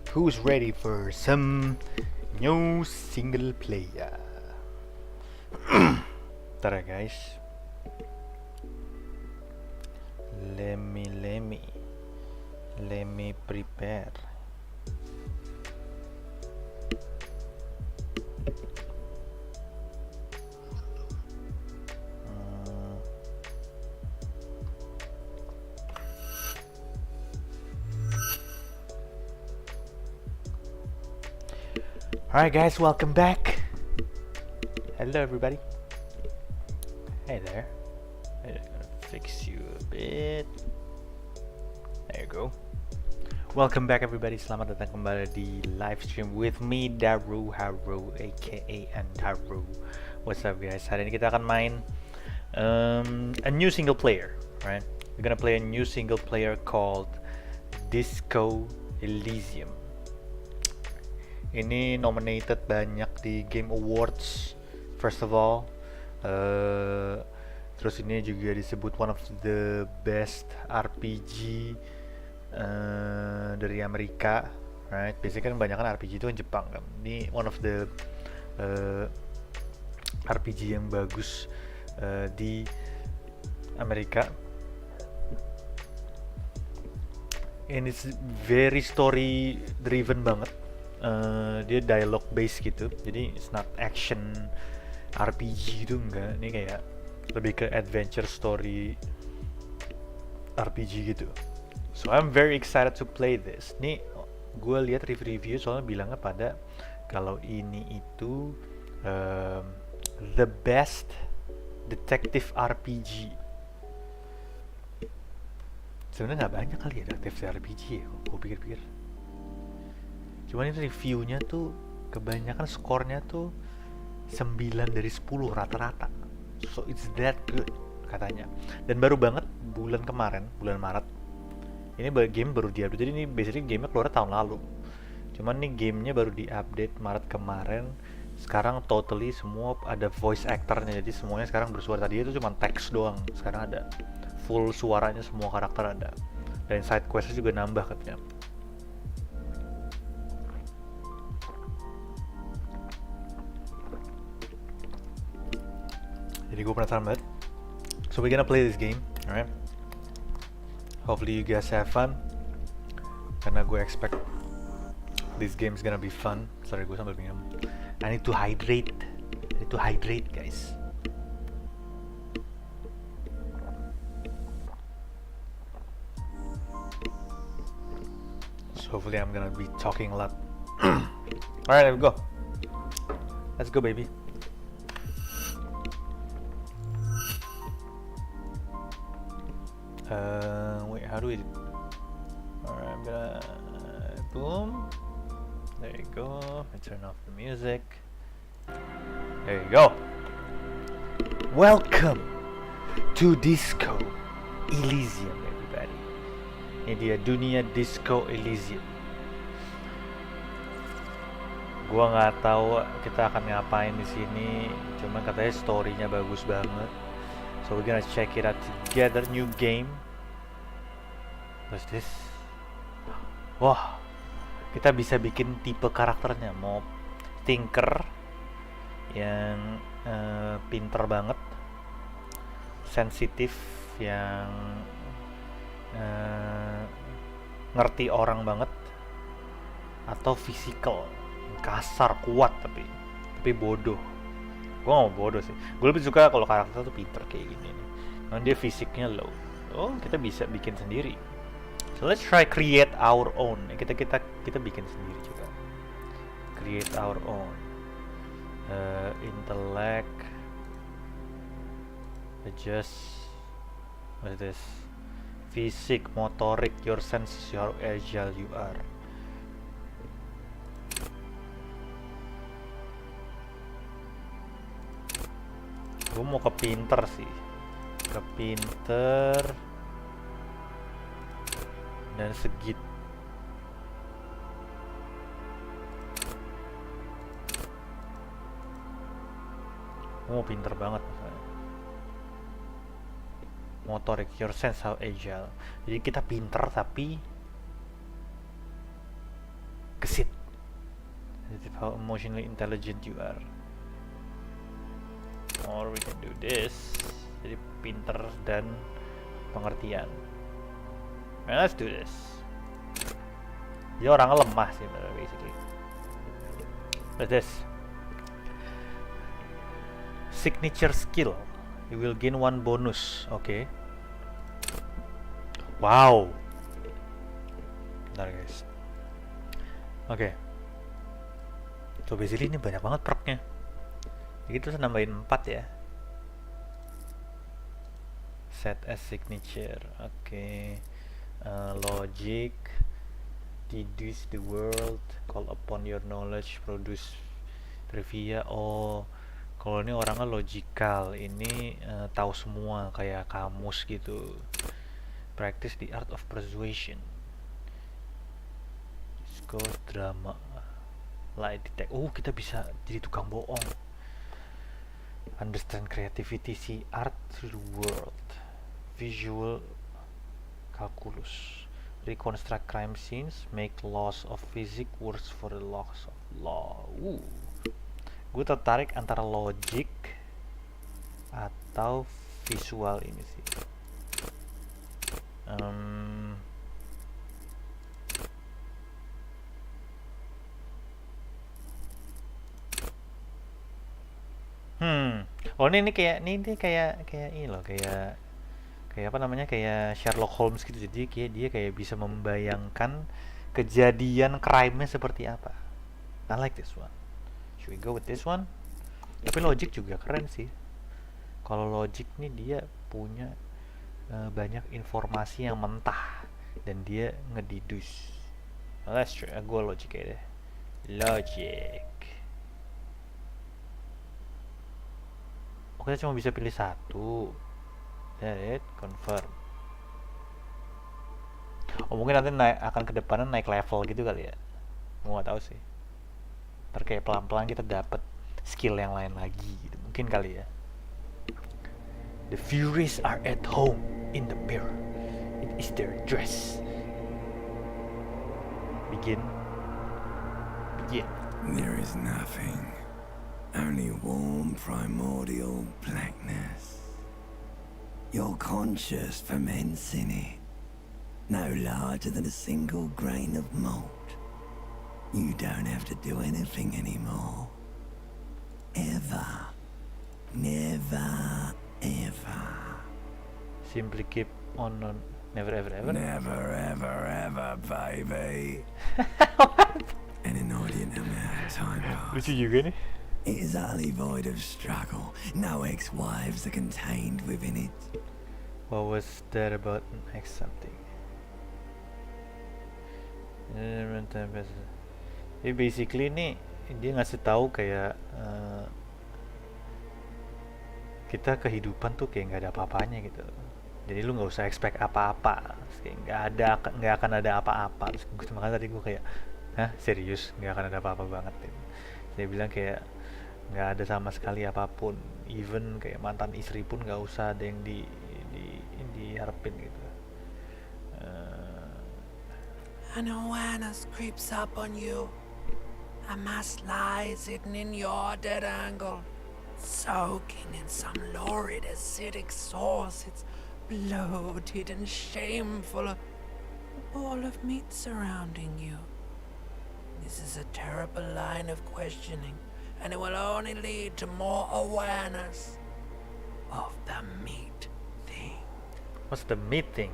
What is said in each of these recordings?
Who's ready for some new single player? Ntar ya guys. Let me prepare. Alright guys, welcome back. Hello everybody. Hey there. I'm gonna fix you a bit. There you go. Welcome back everybody. Selamat datang kembali di Livestream with me, Daruharu, aka Daru. What's up guys? Hari ini kita akan main a new single player, right? We're gonna play a new single player called Disco Elysium. Ini nominated banyak di Game Awards, first of all. Terus ini juga disebut one of the best RPG dari Amerika, right? Biasanya kan banyak kan RPG itu kan Jepang kan. Ini one of the RPG yang bagus di Amerika. And it's very story driven banget. Dia dialogue based gitu, jadi it's not action RPG itu enggak, ini kayak lebih ke adventure story RPG gitu. So I'm very excited to play this. Nih gue lihat review soalnya bilangnya pada kalau ini itu the best detective RPG. Sebenarnya nggak banyak kali ya detective RPG ya, gue pikir-pikir. Cuman ini reviewnya tuh kebanyakan skornya tuh 9 dari 10 rata-rata. So it's that good katanya. Dan baru banget bulan kemarin, bulan Maret. Ini game baru di-update. Jadi ini basically game-nya keluar tahun lalu. Cuman nih game-nya baru di-update Maret kemarin. Sekarang totally semua ada voice actornya. Jadi semuanya sekarang bersuara. Tadi itu cuma teks doang. Sekarang ada full suaranya, semua karakter ada. Dan side quest-nya juga nambah katanya. Jadi gue penasaran banget. So we're gonna play this game, alright? Hopefully you guys have fun. Karena gue expect this game is gonna be fun. Sorry, gue sambil minum. I need to hydrate. Guys. So hopefully I'm gonna be talking a lot. Alright, there we go. Let's go, baby. Wait, how do we... Alright, I'm gonna... boom. There you go. I turn off the music. There you go. Welcome to Disco Elysium, everybody. Ini dia dunia Disco Elysium. Gua nggak tahu kita akan ngapain di sini. Cuman katanya story-nya bagus banget. So we're gonna check it out together. New game. What's this? Wah, kita bisa bikin tipe karakternya. Mau thinker yang pinter banget, sensitif yang ngerti orang banget, atau physical, kasar, kuat tapi bodoh. Gue gak mau bodoh sih. Gue lebih suka kalau karakter tuh pinter kayak gini nih. Nah, dia fisiknya low. Oh, kita bisa bikin sendiri. So let's try create our own. Kita bikin sendiri juga. Create our own. Intellect. Adjust. What is this? Physique, motorik, your senses, how agile you are. Gue mau ke pinter sih, ke pinter dan segit. Gue mau pinter banget misalnya. Motorik, your sense how agile. Jadi kita pinter tapi Gesit. How emotionally intelligent you are. Or we can do this. Jadi pinter dan pengertian. Nah, let's do this. Dia orang lemah sih basically. What's this? Signature skill. You will gain 1 bonus. Oke. Wow. Bentar guys. Oke. So basically ini banyak banget perknya. Jadi kita nambahin 4 ya. Set as signature. Oke. Logic. Deduce the world. Call upon your knowledge. Produce trivia. Oh, kalau ini orangnya logical. Ini tahu semua kayak kamus gitu. Practice the art of persuasion. Discourse drama. Lie detect. Oh, kita bisa jadi tukang bohong. Understand creativity, see art through the world. Visual calculus. Reconstruct crime scenes, make laws of physics worse for the laws of law. Gue tertarik antara logic atau visual ini sih. Oh ini kayak ini loh, kayak apa namanya, kayak Sherlock Holmes gitu. Jadi dia kayak bisa membayangkan kejadian crime-nya seperti apa. I like this one. Should we go with this one? Tapi logic juga keren sih. Kalau logic nih dia punya banyak informasi yang mentah dan dia ngedidus. Let's try. Gue logic aja deh. Logic. Kita cuma bisa pilih satu. That confirm. Oh mungkin nanti akan ke depannya naik level gitu kali ya. Gue nggak tahu sih. Ntar kayak pelan-pelan kita dapat skill yang lain lagi gitu. Mungkin kali ya. The Furies are at home in the mirror. It is their dress. Begin. There is nothing. Only warm primordial blackness. Your conscious ferments in it, no larger than a single grain of malt. You don't have to do anything anymore. Ever. Never, ever. Simply keep on. Never ever ever. Never ever ever, baby. And an audience amount of time passed. Lucu juga nih. It is utterly void of struggle. No ex-wives are contained within it. What was that about next something? Jadi basically nih dia ngasih tahu kayak kita kehidupan tuh kayak nggak ada apa-apanya gitu. Jadi lu nggak usah expect apa-apa. Kayak nggak akan ada apa-apa. Terus makanya tadi gue kayak, hah serius nggak akan ada apa-apa banget. Gitu. Saya bilang kayak nggak ada sama sekali apapun, even kayak mantan istri pun nggak usah ada yang diharapin gitu. An awareness creeps up on you. A mass lies hidden in your dead angle, soaking in some lurid acidic sauce. It's bloated and shameful, a ball of meat surrounding you. This is a terrible line of questioning, and it will only lead to more awareness of the meat thing. What's the meat thing?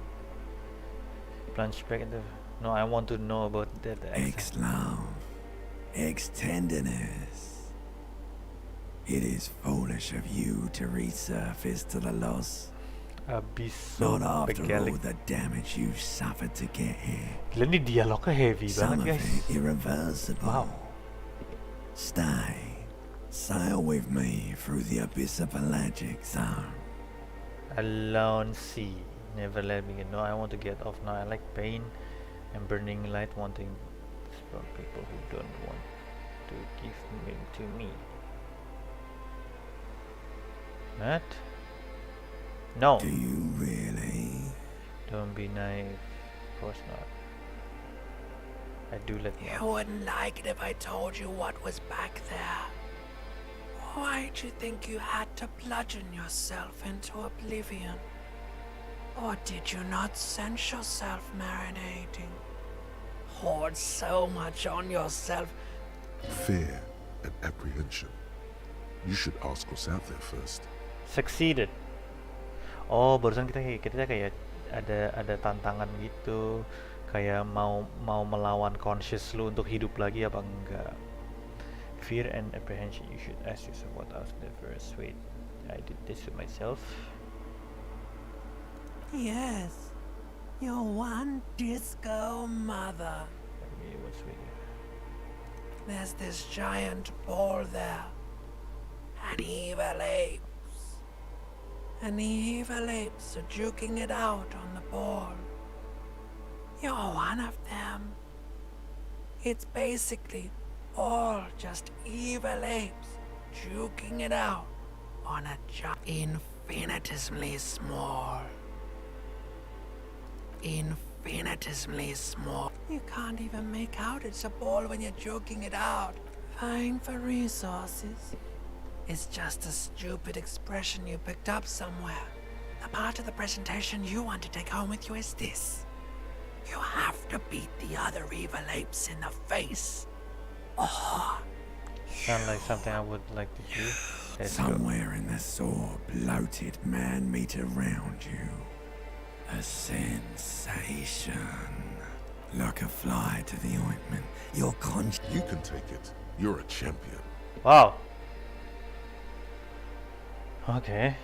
Plunge back into. No, I want to know about that. Ex-love, ex-tenderness. It is foolish of you to resurface to the loss. Abysso Not after all Begalic. the damage you've suffered to get here. Gila nih dialognya heavy Some banget of guys. it irreversible. Wow. Stay. Sail with me through the abyss of pelagic zone. Alone sea. Never let me get. No, I want to get off now. I like pain and burning light. Wanting from people who don't want to give me to me. What? No. Do you really? Don't be naive. Of course not. do let me You know. wouldn't like it if I told you what was back there. Why'd you think you had to bludgeon yourself into oblivion? Or did you not sense yourself marinating? Hoard so much on yourself. Fear and apprehension. You should ask what's out there first. Succeeded. Oh, barusan kita kayak ada tantangan gitu, kayak mau melawan conscious lu untuk hidup lagi apa enggak. Fear and apprehension. You should ask yourself what else the first. Wait, I did this to myself. Yes, your one disco mother. Okay, what's with you? There's this giant ball there. And evil apes. And the evil apes are juking it out on the ball. You're one of them. It's basically all just evil apes juking it out on a infinitesimally small. Infinitesimally small. You can't even make out it's a ball when you're joking it out. Vying for resources. It's just a stupid expression you picked up somewhere. The part of the presentation you want to take home with you is this. You have to beat the other evil apes in the face. Or Sound like something I would like to do. Let's go. Somewhere in the sore, bloated man meet around you. A sensation. Like a fly to the ointment. Your conscience. You can take it. You're a champion. Wow. Okay.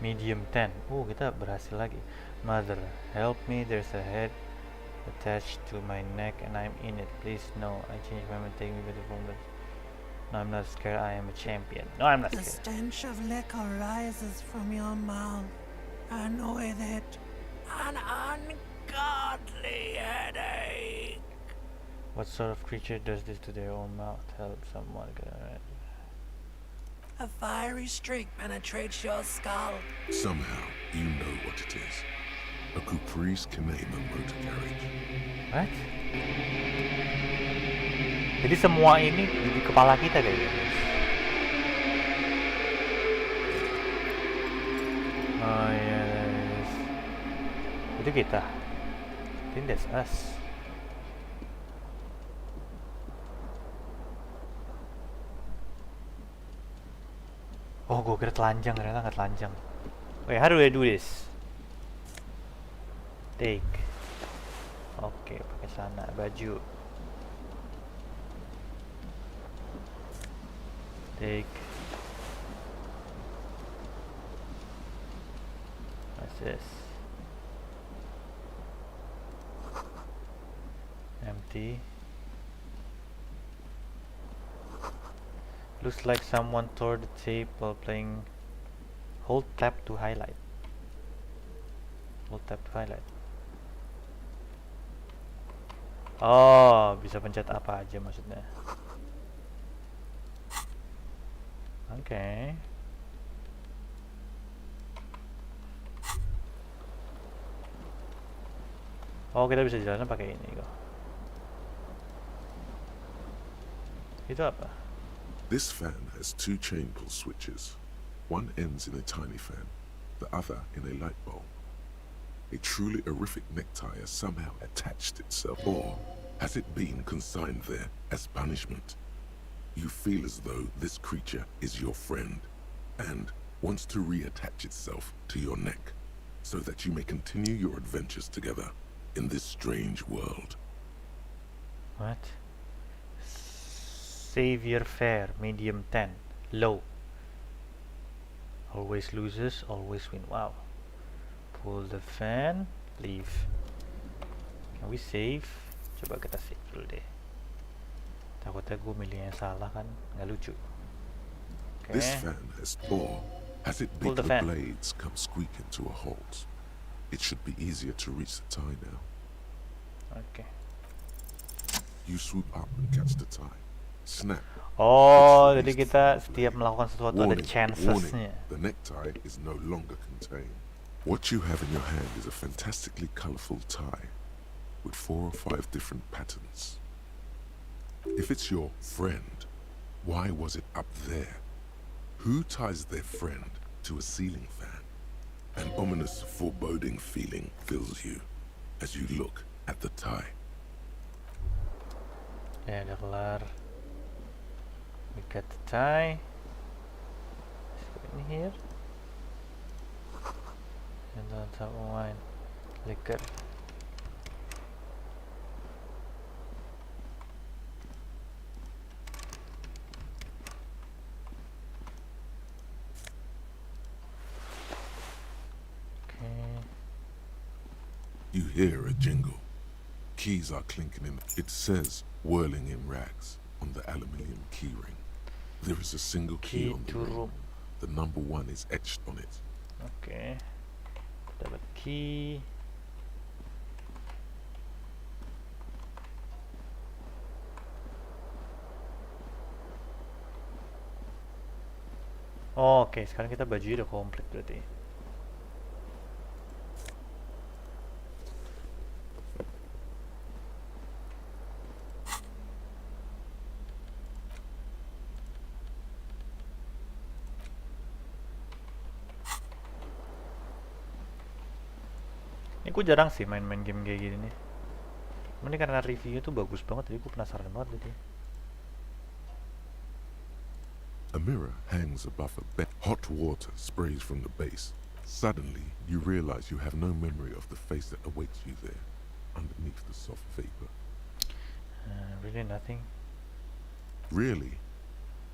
Medium 10. Kita berhasil lagi. Mother, help me. There's a head attached to my neck and I'm in it. Please, no. I changed my mind. Take me better from this. No, I'm not scared. I am a champion. No, I'm not the scared. stench of liquor rises from your mouth, and with it, an ungodly headache. What sort of creature does this to their own mouth? Help someone. A fiery streak penetrates your skull. Somehow, you know what it is. A caprice Canadian motor carriage. What? Jadi semua ini di kepala kita kayaknya, guys. Oh yes. Itu kita. I think that's us. Oh, gue kira telanjang, ternyata nggak telanjang. Wait, how do I do this? Take. Oke, pakai sana baju. Take. What's this? Empty. Looks like someone tore the tape while playing. Hold tab to highlight. Hold tab to highlight. Oh, bisa pencet apa aja maksudnya. Oke. Oh, kita bisa jalan pakai ini kok. Itu apa? This fan has two chain pull switches. One ends in a tiny fan, the other in a light bulb. A truly horrific necktie has somehow attached itself, or has it been consigned there as punishment? You feel as though this creature is your friend, and wants to reattach itself to your neck, so that you may continue your adventures together in this strange world. What? Savior fair, medium 10, low. Always loses, always win. Wow. Pull the fan, leave. Can we save? Coba kita save dulu deh. Takutnya gue milih yang salah kan, nggak lucu. Okay. This fan has or has it Pull big the the fan. blades come squeaking to a halt. It should be easier to reach the tie now. Okay. You swoop up and catch the tie. Snap. Oh, jadi kita setiap melakukan sesuatu ada Warning, chancesnya. the necktie is no longer contained. What you have in your hand is a fantastically colorful tie with 4 or 5 different patterns. If it's your friend, why was it up there? Who ties their friend to a ceiling fan? An ominous, foreboding feeling fills you as you look at the tie. Ya udah kelar. We got the tie. Let's go in here. And on top of wine, liquor. You hear a jingle. Keys are clinking in. It says whirling in rags on the aluminium keyring. There is a single key on the room. The number 1 is etched on it. Oke. Dapat key. Oke, sekarang kita baju udah komplit berarti. Ini gue jarang sih main-main game kayak gini nih. Ini karena reviewnya tuh bagus banget, jadi gue penasaran banget jadi. A mirror hangs above a bed. Hot water sprays from the base. Suddenly, you realize you have no memory of the face that awaits you there, underneath the soft vapor. Really nothing. Really,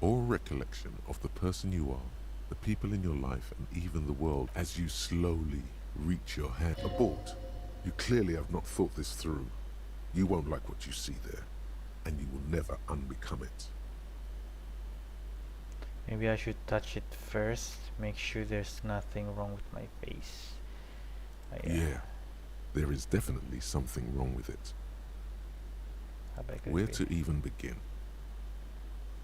or recollection of the person you are, the people in your life, and even the world as you slowly reach your hand. Abort. You clearly have not thought this through. You won't like what you see there, and you will never unbecome it. Maybe I should touch it first, make sure there's nothing wrong with my face. Yeah, there is definitely something wrong with it. Where to even begin?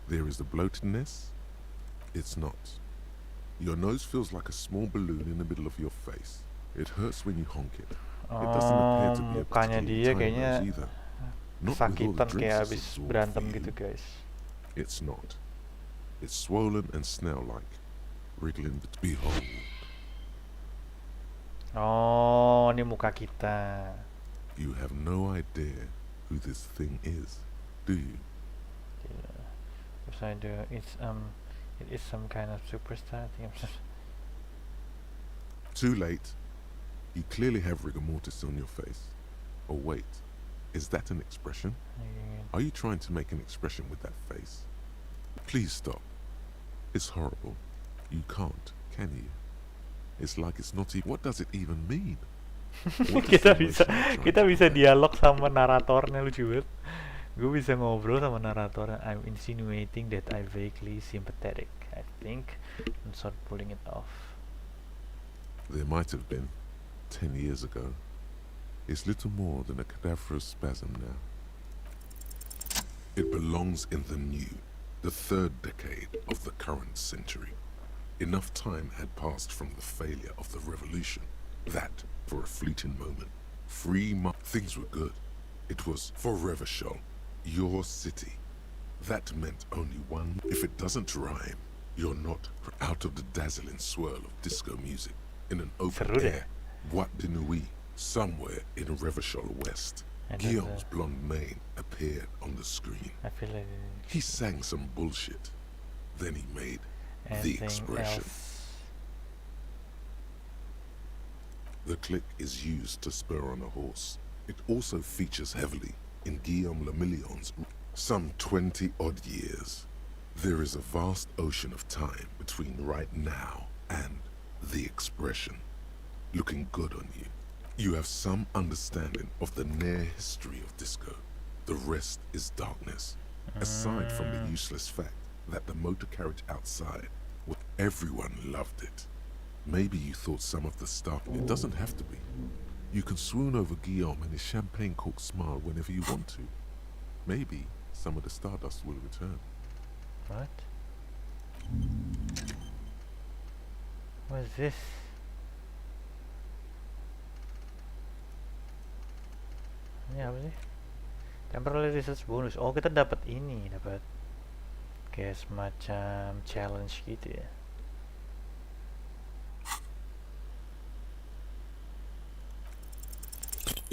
There is the bloatedness. It's not. Your nose feels like a small balloon in the middle of your face. It hurts when you honk it. It doesn't appear to be a mukanya dia particularly tiny kayaknya nose either. Not with all the sakitan drinks kayak it's habis absorbed berantem for gitu you. guys. It's not. It's swollen and snail-like, wriggling. Behold. Oh, ini muka kita. You have no idea who this thing is, do you? Yeah. Yes, I do. It is some kind of superstar. I think I'm just. Too late. You clearly have rigor mortis on your face. Oh wait, is that an expression? Are you trying to make an expression with that face? Please stop. It's horrible. You can't, can you? It's like it's not even. What does it even mean? kita bisa dialog sama naratornya, lucu banget. Gue bisa ngobrol sama naratornya. I'm insinuating that I vaguely sympathetic. I think and start pulling it off. There might have been 10 years ago. It's little more than a cadaverous spasm now. It belongs in the new, the 3rd decade of the current century. Enough time had passed from the failure of the revolution that, for a fleeting moment, things were good. It was forever show, your city. That meant only one. If it doesn't rhyme, you're not out of the dazzling swirl of disco music in an open air. What de nuit, somewhere in Revachol West. Guillaume's blonde mane appeared on the screen. I feel like he sang some bullshit. Then he made the expression. The click is used to spur on a horse. It also features heavily in Guillaume Lemillion's some 20-odd years. There is a vast ocean of time between right now and the expression. Looking good on you. You have some understanding of the near history of disco. The rest is darkness. Aside from the useless fact that the motor carriage outside, everyone loved it. Maybe you thought some of the stuff. It doesn't have to be. You can swoon over Guillaume and his champagne-corked smile whenever you want to. Maybe some of the stardust will return. What? What is this? Ini apa sih? Temporary research bonus. Oh, kita dapat ini, dapat kayak semacam challenge gitu ya.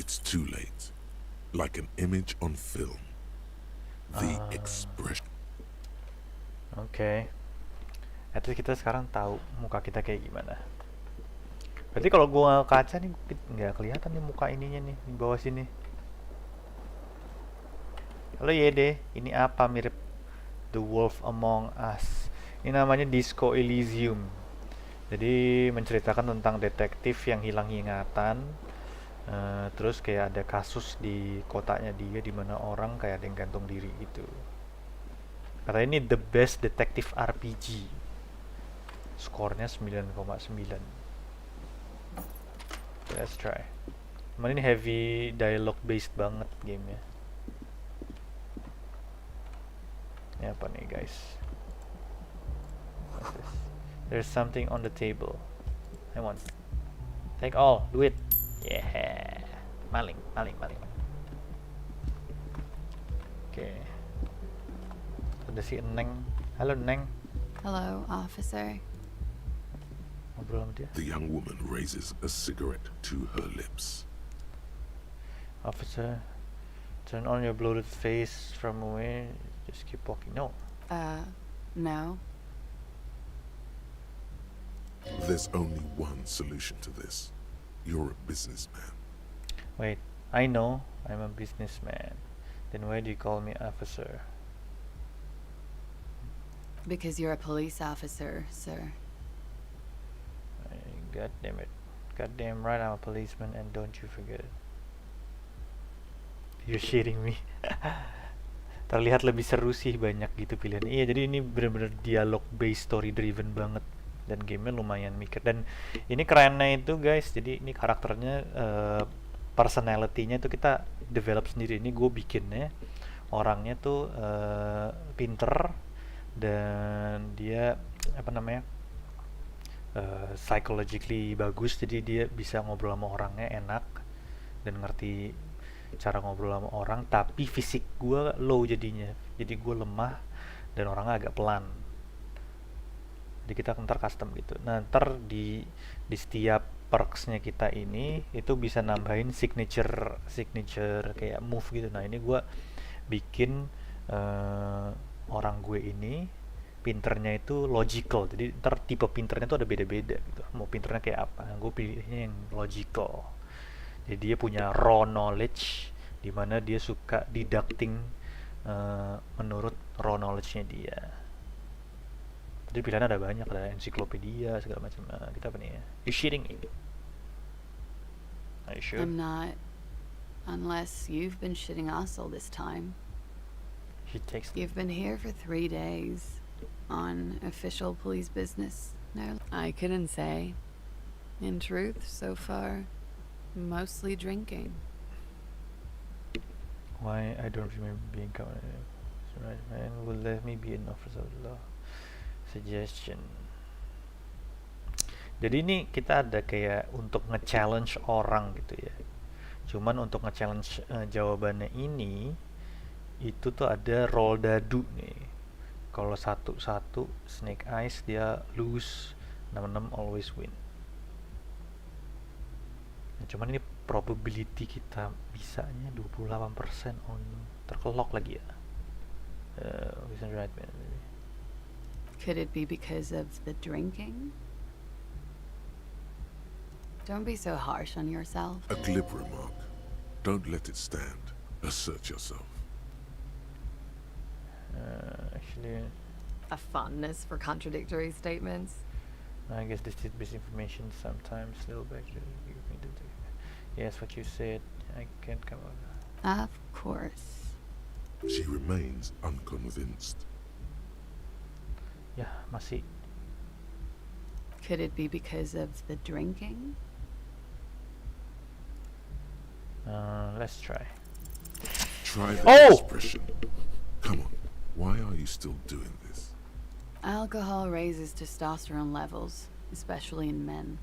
It's too late. Like an image on film. The expression. Oke. At least kita sekarang tahu muka kita kayak gimana. Berarti kalau gua kaca nih nggak kelihatan nih muka ininya nih di bawah sini. Halo Yede, ini apa mirip The Wolf Among Us? Ini namanya Disco Elysium. Jadi menceritakan tentang detektif yang hilang ingatan. Terus kayak ada kasus di kotanya dia di mana orang kayak ada yang gantung diri gitu. Katanya ini the best detective RPG. Skornya 9,9. Let's try. Cuman ini heavy dialogue based banget gamenya. Ini apa nih guys? What's this? There's something on the table. I want. Take all, do it. Yeah. Maling. Oke. Ada si Neng. Halo Neng. Hello, officer. Ngobrol sama dia. The young woman raises a cigarette to her lips. Officer, turn on your bloated face from away. Just keep walking. No. No. There's only one solution to this. You're a businessman. Wait, I know I'm a businessman. Then why do you call me officer? Because you're a police officer, sir. God damn it. Goddamn right I'm a policeman and don't you forget it. You're shitting me. Terlihat lebih seru sih, banyak gitu pilihan. Iya, jadi ini bener-bener dialog based, story driven banget. Dan gamenya lumayan mikir. Dan ini kerennya itu guys, jadi ini karakternya, personality-nya itu kita develop sendiri. Ini gue bikinnya, orangnya tuh pinter. Dan dia, apa namanya, psychologically bagus. Jadi dia bisa ngobrol sama orangnya enak. Dan ngerti cara ngobrol sama orang. Tapi fisik gue low jadinya. Jadi gue lemah dan orangnya agak pelan. Jadi kita ntar custom gitu. Nah ntar di setiap perksnya kita ini itu bisa nambahin signature kayak move gitu. Nah ini gue bikin orang gue ini pinternya itu logical. Jadi ntar tipe pinternya tuh ada beda-beda gitu. Mau pinternya kayak apa? Nah, gue pilihnya yang logical. Jadi dia punya raw knowledge, dimana dia suka deducting menurut raw knowledge-nya dia. Jadi pilihannya ada banyak, ada ensiklopedia segala macam. Nah, kita apa nih ya? You shitting me? Are you sure? I'm not. Unless you've been shitting us all this time. She takes. You've been here for 3 days on official police business. No, I couldn't say. In truth, so far, mostly drinking. Why I don't remember being covered. Right, man, will let me be an officer of the law. Suggestion. Jadi ini kita ada kayak untuk nge-challenge orang gitu ya. Cuman untuk nge-challenge jawabannya ini itu tuh ada roll dadu nih. Kalau 1-1 snake eyes dia lose, 6-6 always win. Nah, cuman ini probability kita bisanya 28% on terkelok lagi ya. Right, man. Could it be because of the drinking? Don't be so harsh on yourself. A glib remark. Don't let it stand. Assert yourself. Actually, A fondness for contradictory statements. I guess this is misinformation sometimes. Little back to give me the. Yes, what you said. I can't come up. Of course. She remains unconvinced. Ya, masih. Could it be because of the drinking? Let's try. Try the Oh! expression. Come on. Why are you still doing this? Alcohol raises testosterone levels, especially in men.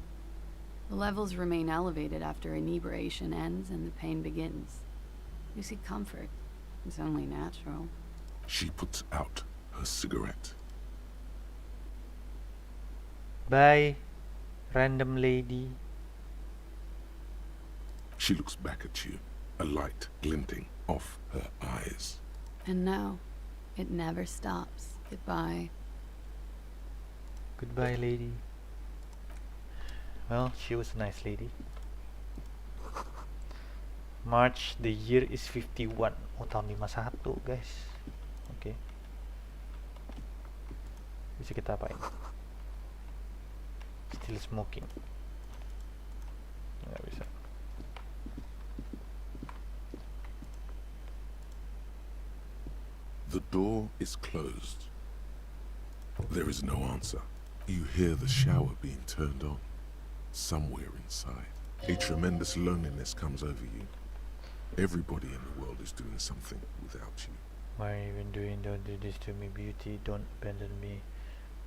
The levels remain elevated after inebriation ends and the pain begins. You see comfort. It's only natural. She puts out her cigarette. Bye, random lady. She looks back at you, a light glinting off her eyes. And no, it never stops. Goodbye. Goodbye, lady. Well, she was a nice lady. March, the year is 51. Oh, tahun 51, guys. Oke. Bisa kita apain? Still smoking. Nggak bisa. The door is closed. There is no answer. You hear the shower being turned on. Somewhere inside, a tremendous loneliness comes over you. Everybody in the world is doing something without you. Why are you even doing? Don't do this to me, beauty. Don't abandon me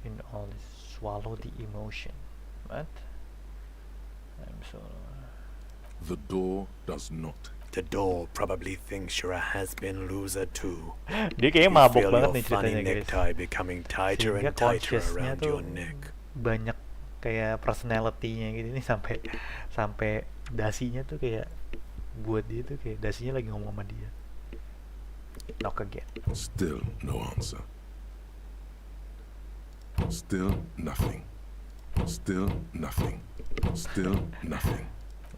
in all this. Swallow the emotion. What? I'm so... The door does not. The door probably thinks you're a has-been loser too. Dia kayaknya You mabok feel banget your nih funny ceritanya, guys. necktie becoming tighter Sehingga and tighter consciousnya around tuh your neck. banyak kayak personality-nya gitu nih, sampai dasinya tuh kayak buat dia tuh kayak dasinya lagi ngomong sama dia. Knock again. Still no answer. Still nothing. Still nothing. Still nothing.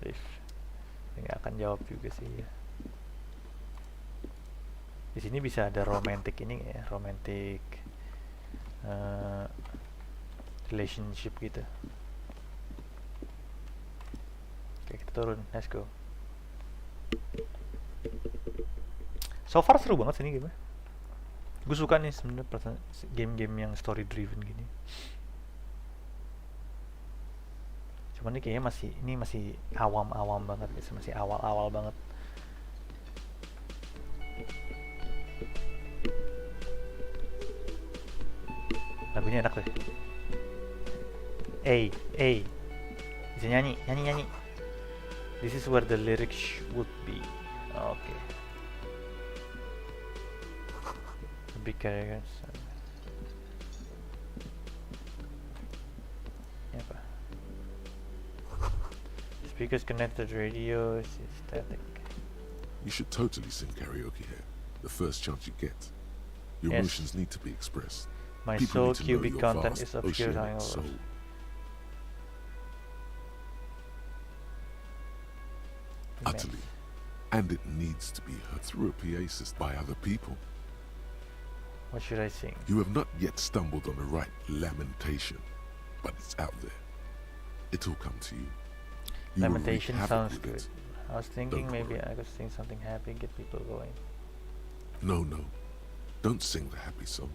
If nggak akan jawab juga sih ya. Di sini bisa ada romantic ini ya, romantic relationship gitu. Oke, kita turun, let's go. So far seru banget sih ini game. Gue suka nih sebenarnya game-game yang story driven gini. Cuman ini kayaknya masih awam-awam banget guys, masih awal-awal banget. Lagunya enak deh. Bisa nyanyi. This is where the lyrics would be. Oke. Big characters. Ini apa? Speakers connected, radio is static. You should totally sing karaoke here. The first chance you get. Your Yes. emotions need to be expressed. My People soul need to know cubic your content vast is obscure oceanic soul. Utterly. And it needs to be heard through a PA system by other people. What should I sing? You have not yet stumbled on the right lamentation, but it's out there. It'll come to you. You will wreak Lamentation havoc sounds with good. it. I was thinking Don't maybe worry. I could sing something happy, get people going. No. Don't sing the happy song.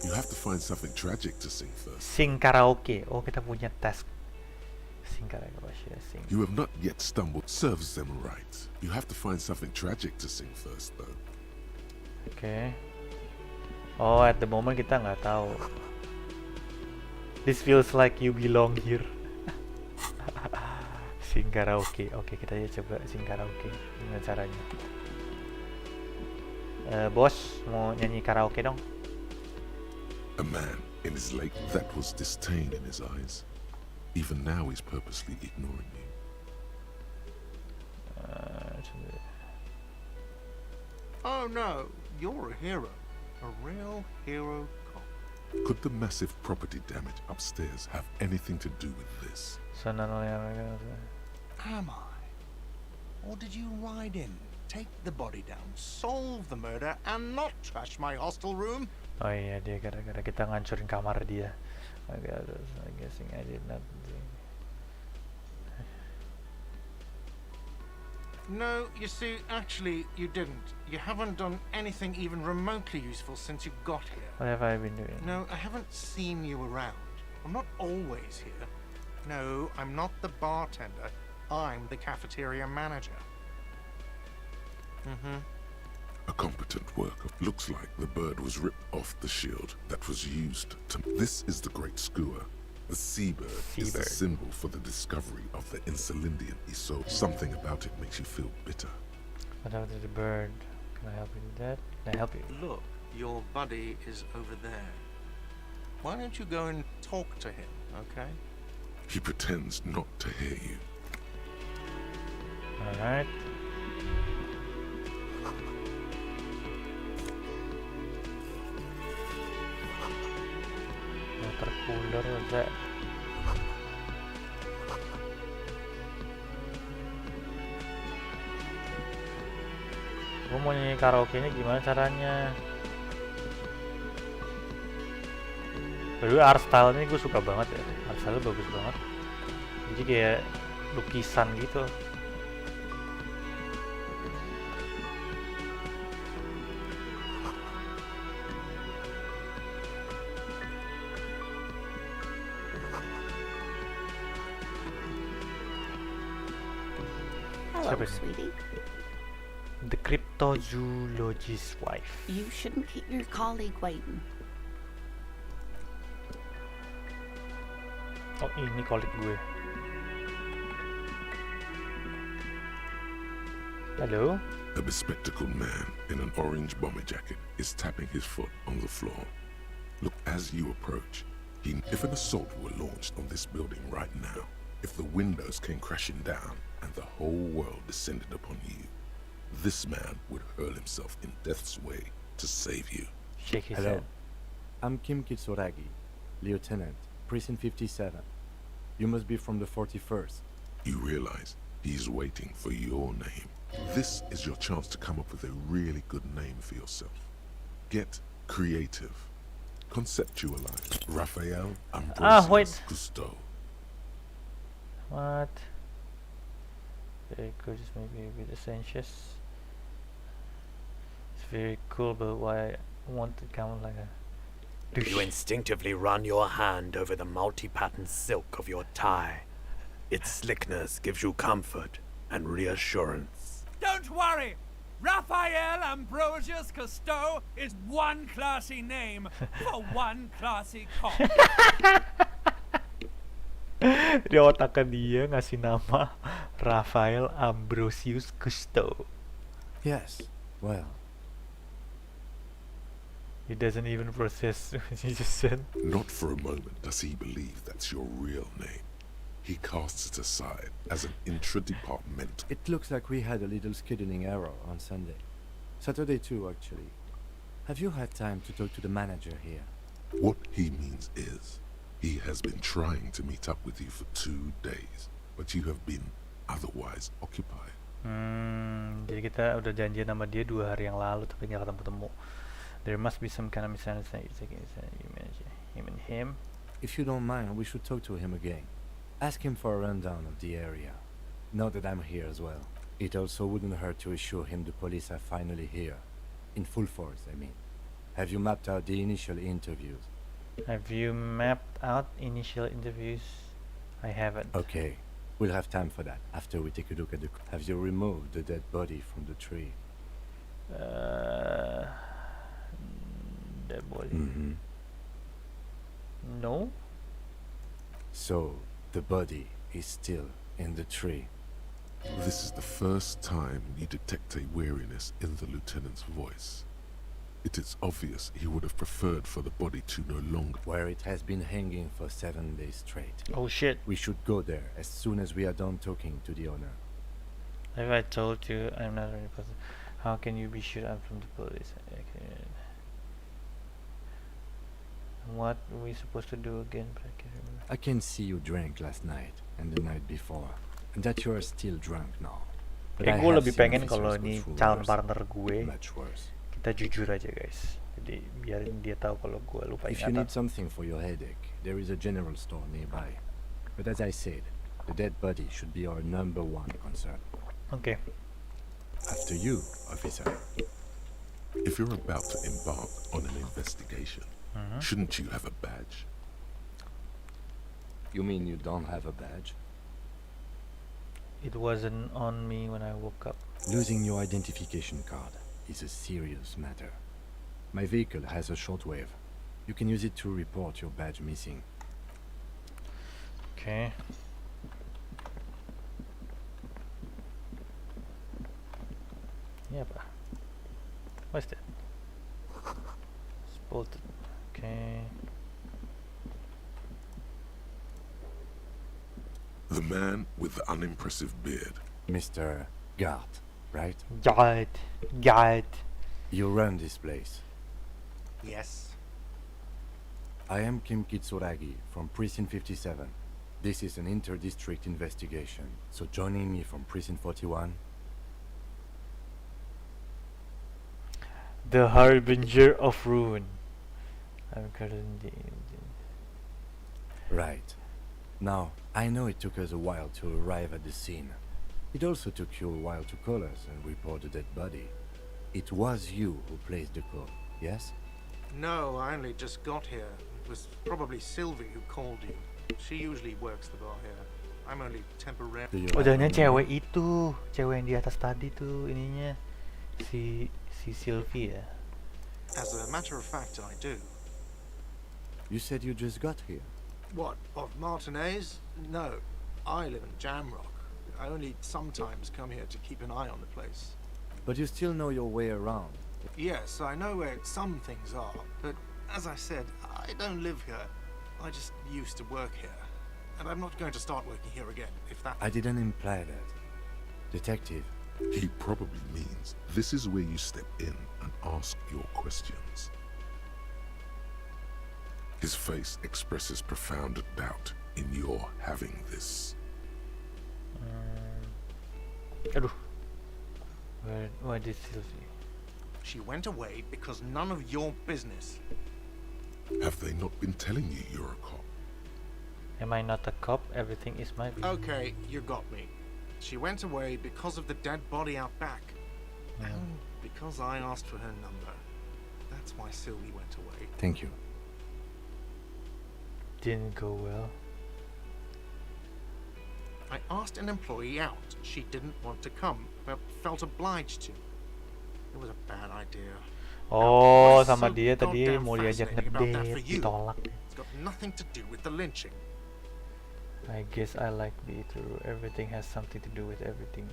You have to find something tragic to sing first. Sing karaoke. Oh, kita punya task. Sing karaoke. What should I sing? You have not yet stumbled. Serves them right. You have to find something tragic to sing first, though. Okay. Oh, at the moment kita nggak tahu. This feels like you belong here. Sing karaoke. Oke, kita aja coba sing karaoke. Gimana caranya? Bos, mau nyanyi karaoke dong? A man in his lake, that was disdain in his eyes. Even now he's purposely ignoring you. Oh no, you're a hero. A real hero cop. Could the massive property damage upstairs have anything to do with this? Am I? Or did you ride in, take the body down, solve the murder, and not trash my hostel room? Oh iya, dia gara-gara kita ngancurin kamar dia. I guessing I did not. No, you see, actually, you didn't. You haven't done anything even remotely useful since you got here. What have I been doing? No, I haven't seen you around. I'm not always here. No, I'm not the bartender. I'm the cafeteria manager. A competent worker. Looks like the bird was ripped off the shield that was used to... This is the great skua. The seabird is the Seabird. symbol for the discovery of the Insulindian Iso. Something about it makes you feel bitter. What happened to the bird? Can I help you with that? Can I help you? Look, your buddy is over there. Why don't you go and talk to him, okay? He pretends not to hear you. Alright. Water cooler, what's that? Gue mau nyanyi karaoke nya gimana caranya? By art style ini gue suka banget ya. Art style bagus banget. Jadi kayak lukisan gitu. Hello, Siapa ini? sweetie. The cryptozoologist's wife. You shouldn't keep your colleague waiting. Oh, ini kolik gue. Hello? A bespectacled man in an orange bomber jacket is tapping his foot on the floor. Look, as you approach, if an assault were launched on this building right now, if the windows came crashing down and the whole world descended upon you, this man would hurl himself in death's way to save you. Shake his Hello. head. I'm Kim Kitsuragi, Lieutenant, Precinct 57. You must be from the 41st. You realize he's waiting for your name. This is your chance to come up with a really good name for yourself. Get creative. Conceptualize. Raphael wait. Ambrosius Cousteau. What? Very good, just maybe a bit essentious. It's very cool, but why I want to count like a... You instinctively run your hand over the multi-patterned silk of your tie. Its slickness gives you comfort and reassurance. Don't worry! Raphael Ambrosius Cousteau is one classy name for one classy cop. Di otaknya dia ngasih nama Raphael Ambrosius Cousteau. Yes, well, He doesn't even process what he just said. Not for a moment does he believe that's your real name. He casts it aside as an intra-departmental. it looks like we had a little scheduling error on Sunday. Saturday too, actually. Have you had time to talk to the manager here? What he means is, he has been trying to meet up with you for 2 days, but you have been otherwise occupied. Jadi kita udah janjian sama dia 2 hari yang lalu tapi nggak ketemu-temu. There must be some kind of misunderstanding. You mentioned him and him. If you don't mind, we should talk to him again. Ask him for a rundown of the area. Now that I'm here as well. It also wouldn't hurt to assure him the police are finally here. In full force, I mean. Have you mapped out the initial interviews? Have you mapped out initial interviews? I haven't. Okay, we'll have time for that after we take a look at the... Have you removed the dead body from the tree? Dead body. Mm-hmm. No? So, the body is still in the tree. This is the first time you detect a weariness in the lieutenant's voice. It is obvious he would have preferred for the body to no longer... Where it has been hanging for 7 days straight. Oh shit. We should go there as soon as we are done talking to the owner. Have I told you I'm not a person? How can you be sure I'm from the police? What are we supposed to do again? But I can't remember. I can see you drank last night and the night before, and that you are still drunk now. But I Gue have lebih seen pengen kalau officers go ini through calon worse, partner gue, much worse. kita jujur aja guys. Jadi biarin dia tahu kalau gue lupa If you need ingatan. something for your headache, there is a general store nearby. But as I said, the dead body should be our #1 concern. Okay. After you, officer. If you're about to embark on an investigation, shouldn't you have a badge? You mean you don't have a badge? It wasn't on me when I woke up. Losing your identification card is a serious matter. My vehicle has a shortwave. You can use it to report your badge missing. Ini apa? What's that? Spotted. Okay. The man with the unimpressive beard. Mr. Gart, right? God. You run this place. Yes. I am Kim Kitsuragi from Precinct 57. This is an inter-district investigation, so joining me from Precinct 41. The Harbinger of Ruin. I'm currently... Right. Now, I know it took us a while to arrive at the scene. It also took you a while to call us and report the dead body. It was you who placed the call, yes? No, I only just got here. It was probably Sylvie who called you. She usually works the bar here. I'm only temporary. Do you Oh, have jangan a cewek number? itu, cewek yang di atas tadi tuh ininya si Sylvie ya. As a matter of fact, I do. You said you just got here. What, of Martinez? No, I live in Jamrock. I only sometimes come here to keep an eye on the place. But you still know your way around. Yes, I know where some things are, but as I said, I don't live here. I just used to work here. And I'm not going to start working here again, if that... I didn't imply that. Detective, He probably means this is where you step in and ask your questions. His face expresses profound doubt in your having this. Aduh. Where did Sylvie? She went away because none of your business. Have they not been telling you you're a cop? Am I not a cop? Everything is my business. Okay, you got me. She went away because of the dead body out back. And because I asked for her number. That's why Sylvie went away. thank you. Didn't go well. I asked an employee out. She didn't want to come, but felt obliged to. It was a bad idea. Oh, What's sama so dia tadi goddamn mau diajak fascinating about that for ngedate, you? ditolak. It's got nothing to do with the lynching. I guess I like the too. Everything has something to do with everything.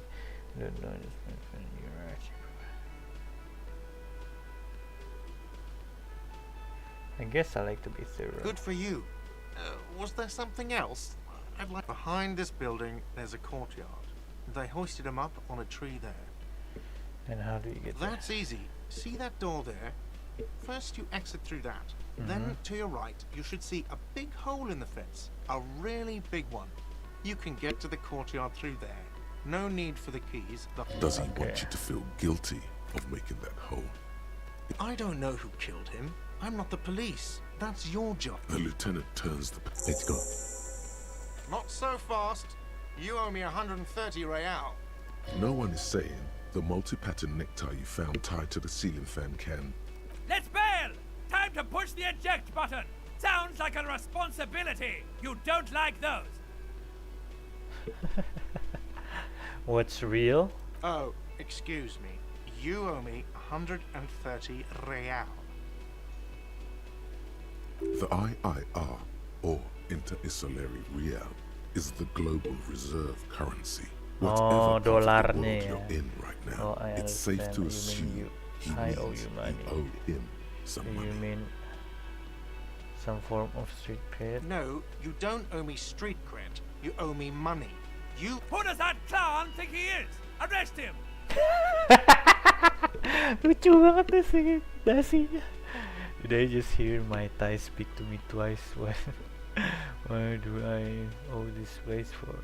Don't know this, my friend. You're right. I guess I like to be thorough. Good for you. Was there something else? I'd like behind this building. There's a courtyard. They hoisted him up on a tree there. And how do you get there? That's easy. See that door there? First you exit through that. Then to your right, you should see a big hole in the fence. A really big one. You can get to the courtyard through there. No need for the keys. Does he want you to feel guilty of making that hole? I don't know who killed him. I'm not the police. That's your job. The lieutenant turns the... Let's go. Not so fast. You owe me 130 real. No one is saying the multi-pattern necktie you found tied to the ceiling fan can... Let's bail! Time to push the eject button! Sounds like a responsibility! You don't like those! What's real? Oh, excuse me. You owe me 130 real. The IIR, or Inter-Isolary Real, is the global reserve currency. Oh, Whatever part of the world dollarnya you're ya. in right now, Oh, I it's safe to understand. You assume mean he I owe means you money. you owe him some Do money. you mean some form of street cred? No, you don't owe me street cred. You owe me money. You... Who does that clown think he is? Arrest him! Lucu banget deh sih dasinya. Did I just hear my Thai speak to me twice? Why do I owe this place for?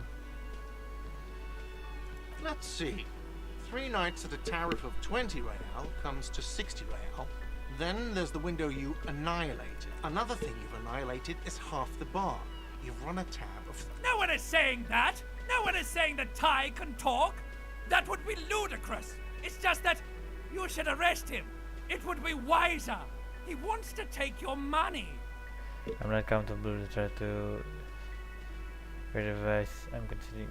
Let's see. 3 nights at a tariff of 20 real comes to 60 real. Then there's the window you annihilated. Another thing you've annihilated is half the bar. You've run a tab of... No one is saying that! No one is saying that Ty can talk! That would be ludicrous! It's just that you should arrest him! It would be wiser! He wants to take your money! I'm not comfortable to try to get advice. I'm considering.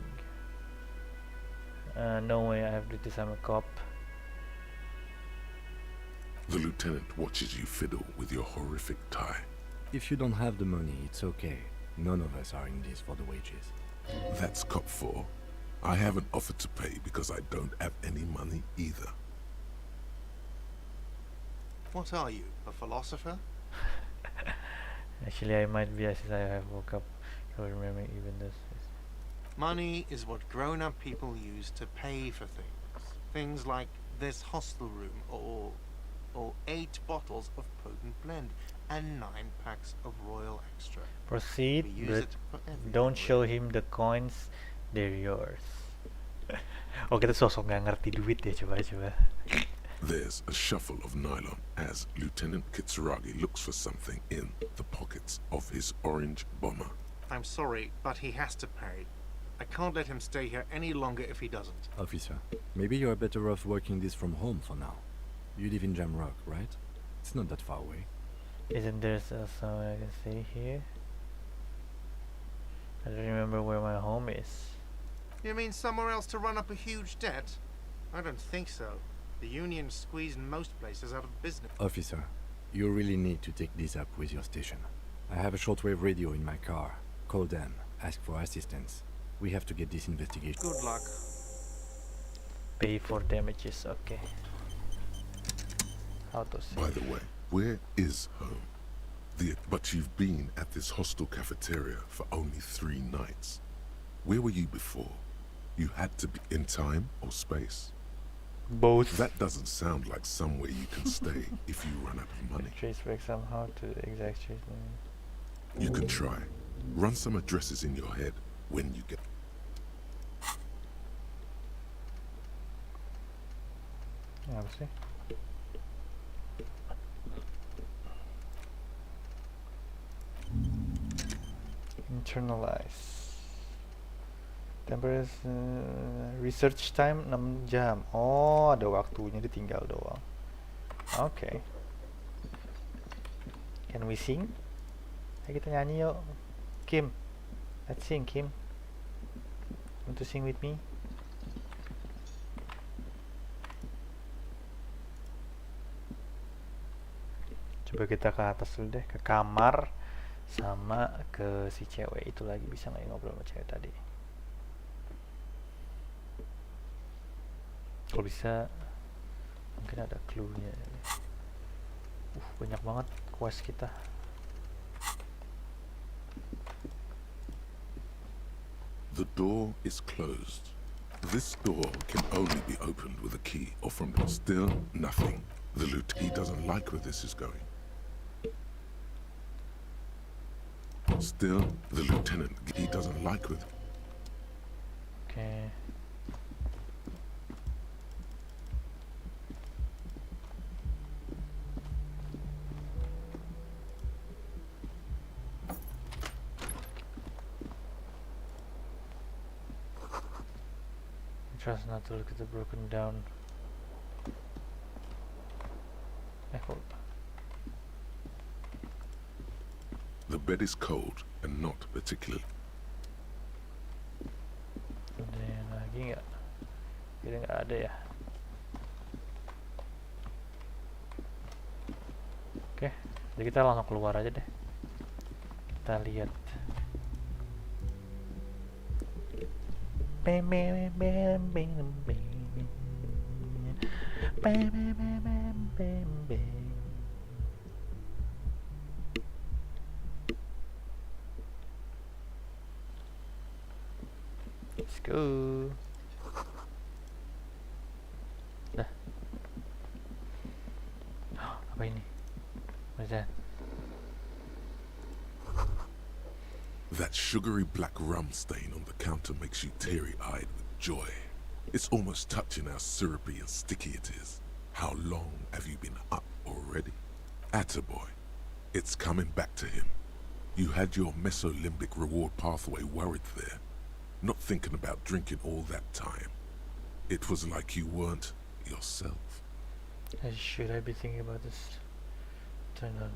No way I have to do this. I'm a cop. The lieutenant watches you fiddle with your horrific tie. If you don't have the money, it's okay. None of us are in this for the wages. That's cop 4. I haven't offered to pay because I don't have any money either. What are you, a philosopher? Actually, I might be since I have woke up. Don't remember even this. Money is what grown-up people use to pay for things. Things like this hostel room, or 8 bottles of potent blend, and 9 packs of Royal Extra. Proceed, We use but it for everything, don't show really. him the coins. They're yours. Oh, kita sosok nggak ngerti duit ya, coba. There's a shuffle of nylon as Lieutenant Kitsuragi looks for something in the pockets of his orange bomber. I'm sorry, but he has to pay. I can't let him stay here any longer if he doesn't. Officer, maybe you're better off working this from home for now. You live in Jamrock, right? It's not that far away. Isn't there something I can say here? I don't remember where my home is. You mean somewhere else to run up a huge debt? I don't think so. The union's squeezing most places out of business. Officer, you really need to take this up with your station. I have a shortwave radio in my car. Call them, ask for assistance. We have to get this investigation. Good luck. Pay for damages, okay. How to say? By the way, where is home? But you've been at this hostel cafeteria for only 3 nights. Where were you before? You had to be in time or space? Both. That doesn't sound like somewhere you can stay if you run out of money. Trace back somehow to the exact street name. You can try. Run some addresses in your head when you get... Apa sih? Internalize. Temporary research time 6 jam. Oh, ada waktunya, ditinggal doang. Okay. Can we sing? Ayo kita nyanyi yuk. Kim, let's sing, Kim. Want to sing with me? Coba kita ke atas dulu deh, ke kamar sama ke si cewek itu lagi. Bisa nggak ya ngobrol sama cewek tadi? Kalau bisa mungkin ada clue-nya. Banyak banget quest kita. The door is closed. This door can only be opened with a key or from still nothing. The he doesn't like where this is going. Still, the lieutenant, he doesn't like with... Okay. Trust not to look at the broken down. The bed is cold and not particularly... Ada yang lagi nggak? Kira nggak ada ya. Oke, jadi kita langsung keluar aja deh. Kita lihat. Bam bam bam bam bam. Bam bam bam bam bam bam. Let's go. Dah. Apa ini? What is that? That sugary black rum stain on the counter makes you teary-eyed with joy. It's almost touching how syrupy and sticky it is. How long have you been up already? Attaboy. It's coming back to him. You had your mesolimbic reward pathway worried there, not thinking about drinking all that time. It was like you weren't yourself. Should I be thinking about this? Turn on.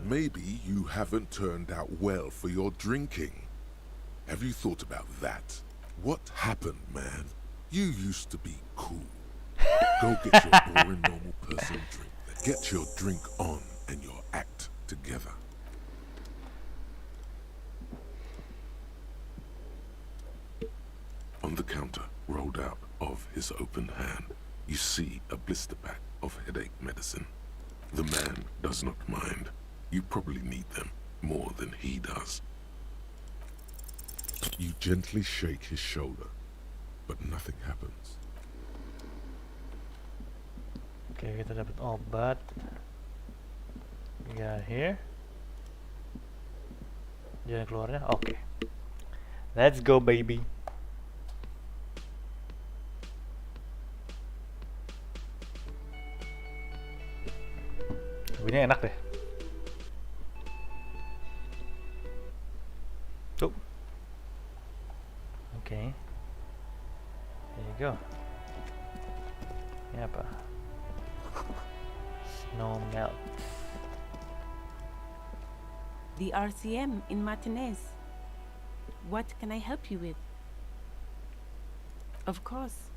Maybe you haven't turned out well for your drinking. Have you thought about that? What happened, man? You used to be cool. Go get your boring normal person drink. Get your drink on and your act together. his open hand, you see a blister pack of headache medicine. The man does not mind. You probably need them more than he does. You gently shake his shoulder, but nothing happens. Oke, kita dapat obat. Ya, here. Jalan keluarnya. Oke. Let's go, baby. Ini enak deh. Tuh. Oke. There you go. Ini apa? Snow melt. The RCM in Martinez. What can I help you with? Of course.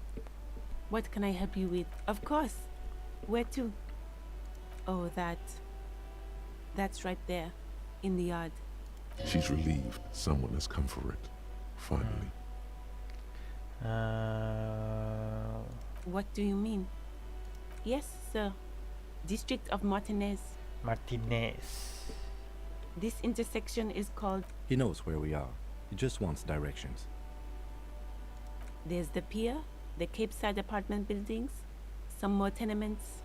What can I help you with? Of course. Where to? Oh, that's right there, in the yard. She's relieved someone has come for it, finally. What do you mean? Yes, sir. District of Martinez. Martinez. This intersection is called... He knows where we are. He just wants directions. There's the pier, the Cape Side apartment buildings, some more tenements.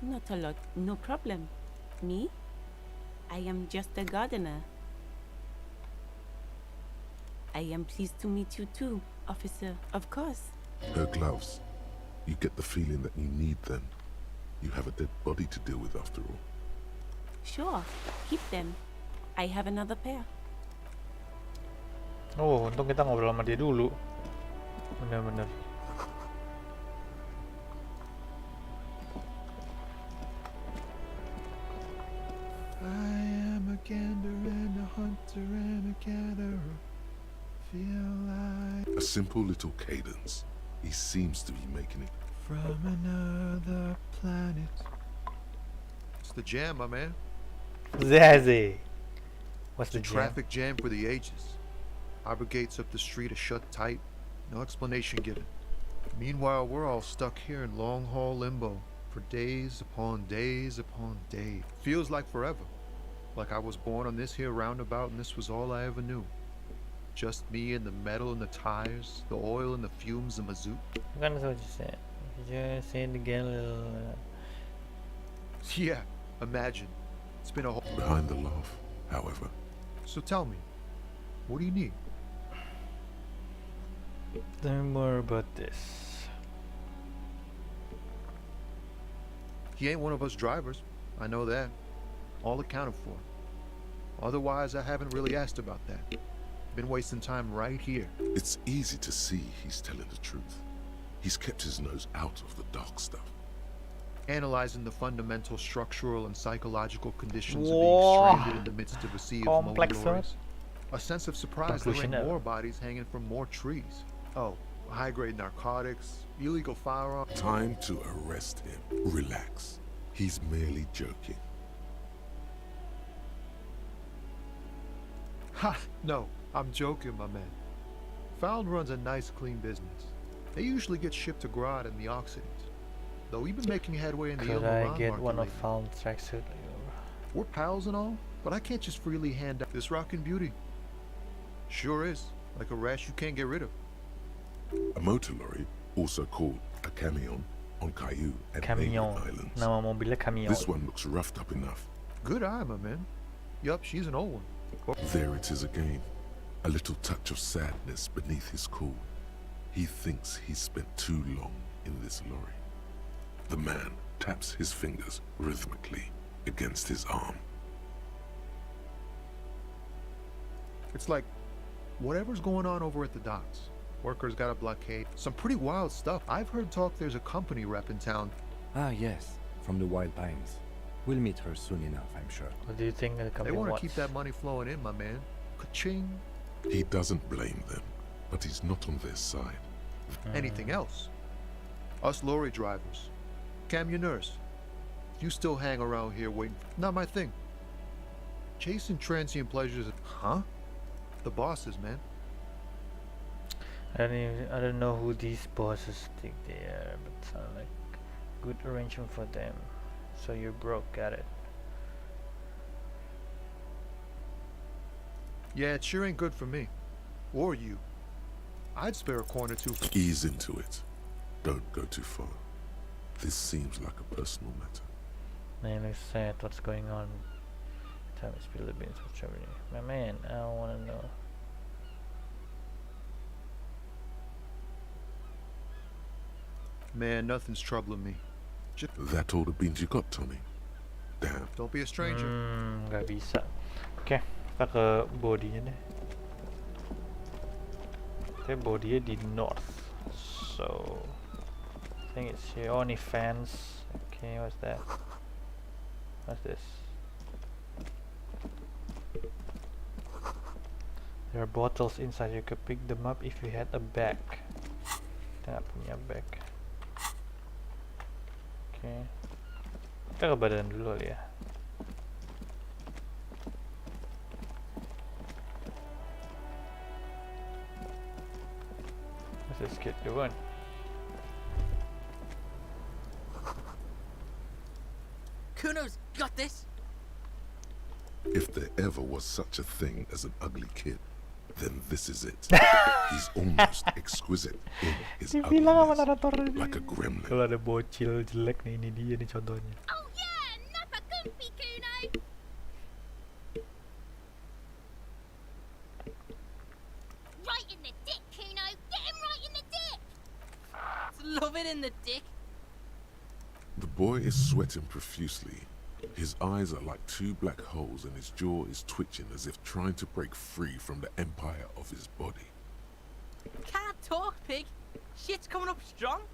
Not a lot, no problem. Me? I am just a gardener. I am pleased to meet you too, officer, of course. Her gloves. You get the feeling that you need them. You have a dead body to deal with after all. Sure, keep them. I have another pair. Oh, untung kita ngobrol sama dia dulu. Bener-bener. I am a gander and a hunter and a gatherer. Feel like A simple little cadence. He seems to be making it. from another planet. It's the jam, my man. Zazie. What's the It's a jam? traffic jam for the ages. Harbor gates up the street are shut tight. No explanation given. Meanwhile, we're all stuck here in long haul limbo for days upon days upon days. Feels like forever. Like I was born on this here roundabout and this was all I ever knew. Just me and the metal and the tires, the oil and the fumes of mazout. Bukan what you said. You said again. Yeah, imagine. It's been a whole... Behind the laugh, however, So tell me, what do you need? Tell me more about this. He ain't one of us drivers. I know that. All accounted for. Otherwise, I haven't really asked about that. Been wasting time right here. it's easy to see he's telling the truth. He's kept his nose out of the dark stuff. Analyzing the fundamental structural and psychological conditions Whoa. of being stranded in the midst of a sea of Complex, moldy huh? lorries. A sense of surprise there ain't Conclusion more bodies hanging from more trees. Oh, high-grade narcotics, illegal firearms. Time to arrest him. Relax. He's merely joking. Ha! No, I'm joking, my man. Found runs a nice, clean business. They usually get shipped to Grad and the Occidents. Though we've been making headway in the Could Iran I get market one of lately. Found tracksuit? We're pals and all, but I can't just freely hand out this rockin' beauty. Sure is, like a rash you can't get rid of. A motor lorry, also called a camion, on Caillou and Camion. Mainland Islands. Nama mobilnya Camion. This one looks roughed up enough. Good eye, my man. Yup, she's an old one. There it is again. A little touch of sadness beneath his cool. He thinks he's spent too long in this lorry. The man taps his fingers rhythmically against his arm. It's like, whatever's going on over at the docks. Workers got a blockade. Some pretty wild stuff. I've heard talk there's a company rep in town. Ah, yes, from the Wild Pines. We'll meet her soon enough, I'm sure. What do you think the They company want to wants? keep that money flowing in, my man. Ka-ching. He doesn't blame them, but he's not on their side. Anything else? Us lorry drivers. Camioners. You still hang around here waiting. Not my thing. Chasing transient pleasures. Huh? The bosses, man. I don't know who these bosses think they are, but sound like good arrangement for them. So you're broke, got it. Yeah, it sure ain't good for me. Or you. I'd spare a coin or two for... Ease into it. Don't go too far. This seems like a personal matter. Mainly sad what's going on. Time is Philippines or Germany. My man, I don't wanna know. Man, nothing's troubling me. That all the beans you got, Tommy? Damn. Don't be a stranger. Nggak bisa. Oke, kita ke bodinya deh. Oke, bodinya di north. So, I think it's here. Oh, ini fans. Okay, what's that? What's this? There are bottles inside. You could pick them up if you had a bag. Kita nggak punya bag. Oke, kita ke badan dulu kali ya. What's this kid doing? Kuno's got this. If there ever was such a thing as an ugly kid, then this is it. He's almost exquisite in his ugliness, like a gremlin. Kalau ada bocil jelek nih, ini dia nih contohnya. Oh yeah, napa gumpy, Kuno. Right in the dick, Kuno. Get him right in the dick. Love it in the dick. The boy is sweating profusely. His eyes are like two black holes and his jaw is twitching as if trying to break free from the empire of his body. Can't talk, pig. Shit's coming up strong.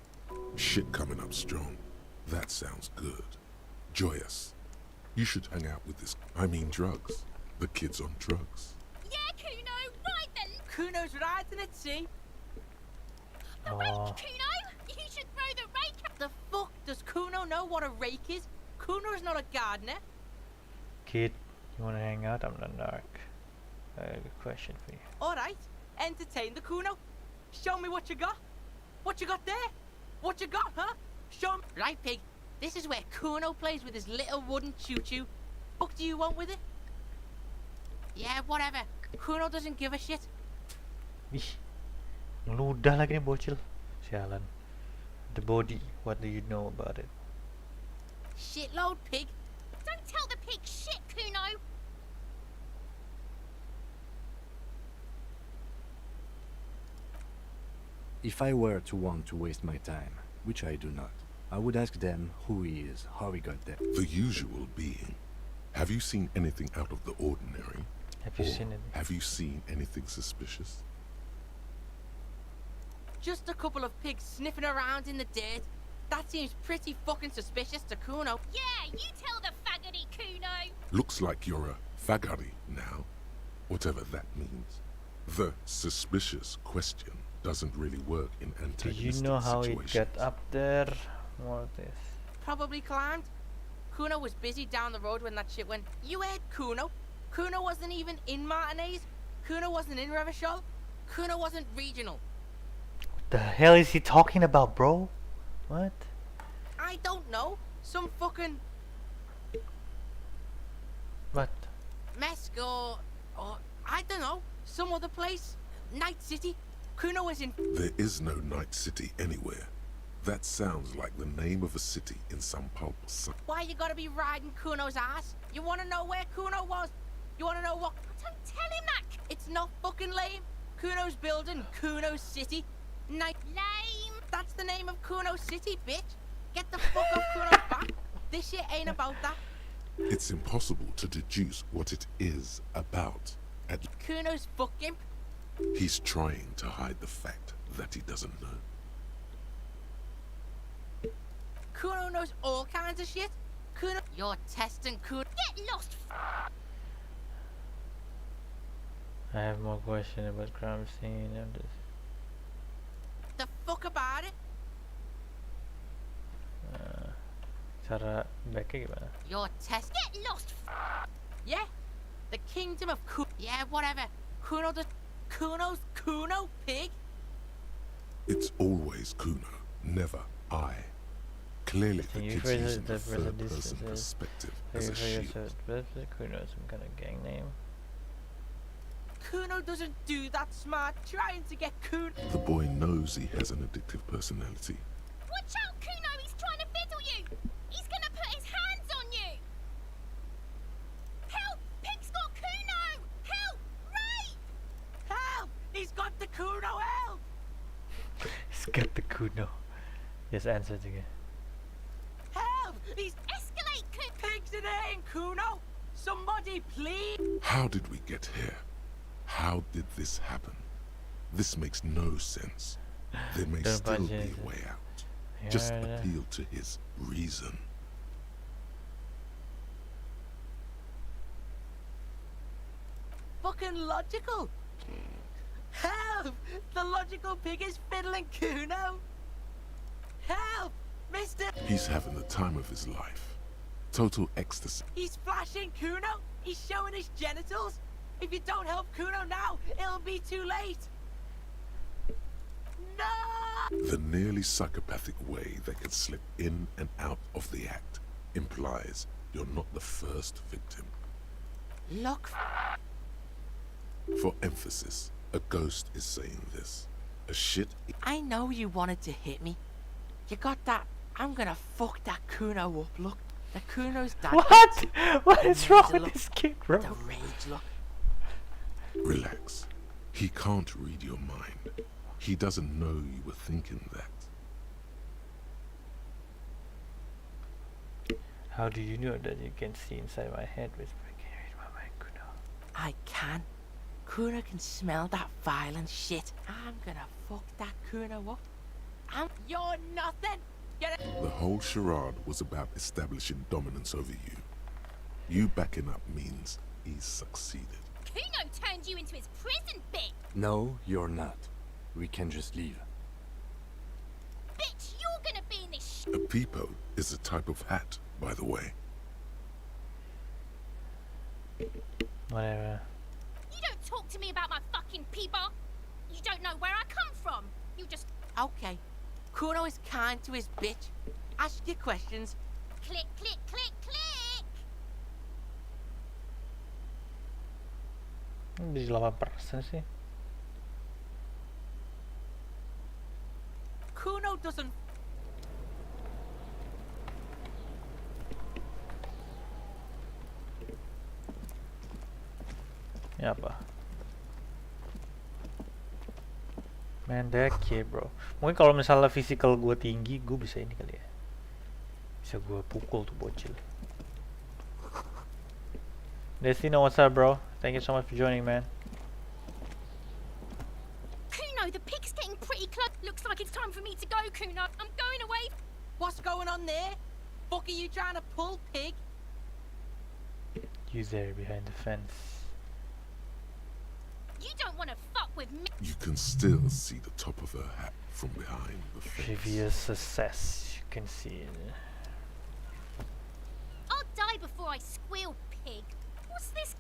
Shit coming up strong. That sounds good. Joyous. You should hang out with this. I mean drugs. The kid's on drugs. Yeah, Kuno, right then. Kuno's riding at sea. The rake, Kuno. You should throw the rake. The fuck does Kuno know what a rake is? Kuno's not a gardener. Kid, you wanna hang out? I'm not narc. I have a question for you. Alright, entertain the Kuno. Show me what you got. What you got there? What you got, huh? Show me. Right, pig. This is where Kuno plays with his little wooden choo-choo. What do you want with it? Yeah, whatever. Kuno doesn't give a shit. Ih, ngeludah lagi nih bocil. Sialan. The body, what do you know about it? Shitload, pig. Don't tell the pig shit, Kuno. If I were to want to waste my time, which I do not, I would ask them who he is, how he got there. The usual being. Have you seen anything out of the ordinary? Have you seen it? Have you seen anything suspicious? Just a couple of pigs sniffing around in the dirt. That seems pretty fucking suspicious to Kuno. Yeah, you tell the faggoty, Kuno. Looks like you're a faggoty now, whatever that means. The suspicious question doesn't really work in Do antagonistic you know how situations. it got up there? More of this. Probably climbed. Kuno was busy down the road when that shit went. You heard Kuno? Kuno wasn't even in Martinez. Kuno wasn't in Revachol. Kuno wasn't regional. What the hell is he talking about, bro? What? I don't know. Some fucking What? Mesco or I don't know. Some other place. Night City. Kuno was in. There is no Night City anywhere. That sounds like the name of a city in some pulp. Why you gotta be riding Kuno's ass? You wanna know where Kuno was? You wanna know what? Don't tell him that. It's not fucking lame. Kuno's building Kuno's city. Night. Lame. That's the name of Kuno City, bitch. Get the fuck off Kuno's back. This shit ain't about that. It's impossible to deduce what it is about. Kuno's fucking. He's trying to hide the fact that he doesn't know. Kuno knows all kinds of shit. Kuno. You're testing Kuno. Get lost. I have more questions about crime scene and this. The fuck about it? Cara backnya gimana? Your test. Get lost. Yeah. The kingdom of Kuno. Yeah, whatever. Kuno does. Kuno's Kuno, pig. It's always Kuno, never I. Clearly the kid's using the third-person perspective as a shield. Kuno, some kind of gang name. Kuno doesn't do that, smart. Trying to get Kuno. The boy knows he has an addictive personality. Watch out, Kuno! He's trying to fiddle you! He's gonna put his hands on you! Help! Pig's got Kuno! Help! Ray! Help! He's got the Kuno, help! He's got the Kuno. Yes, answer again. Help! He's escalate! Pig's in here, Kuno! Somebody, please! How did we get here? How did this happen? This makes no sense. There may still be a way out. Just appeal to his reason. Fucking logical! Help! The logical pig is fiddling Kuno! Help! Mister! He's having the time of his life. Total ecstasy. He's flashing Kuno! He's showing his genitals! If you don't help Kuno now, it'll be too late! No! The nearly psychopathic way they can slip in and out of the act implies you're not the first victim. Look. For emphasis, a ghost is saying this. A shit. I know you wanted to hit me. You got that. I'm gonna fuck that Kuno up look. The Kuno's dad. What? What is wrong with this kid, bro? The rage look. Relax. He can't read your mind. He doesn't know you were thinking that. How do you know that you can see inside my head? Can you read my mind, Kuno? I can. Kuno can smell that violent shit. I'm gonna fuck that Kuno up. You're nothing. Get it? The whole charade was about establishing dominance over you. You backing up means he's succeeded. Kuno turned you into his prison bit! No, you're not. We can just leave. Bitch, you're gonna be in this A peepo is a type of hat, by the way. Whatever. You don't talk to me about my fucking peeper! You don't know where I come from! You just... Okay. Kuno is kind to his bitch. Ask your questions. Click, click, click, click! 8% sih. Kuno doesn't... Ini apa? Mendek ya bro. Mungkin kalau misalnya physical gue tinggi, gue bisa ini kali ya. Bisa gue pukul tuh bocil. Destino, what's up bro? Thank you so much for joining, man. Kuno, the pig's getting pretty close. Looks like it's time for me to go, Kuno. I'm going away. What's going on there? Fuck are you trying to pull, pig? You there behind the fence. You don't want to fuck with me. You can still see the top of her hat from behind the fence. Previous success, you can see it. I'll die before I squeal, pig. What's this?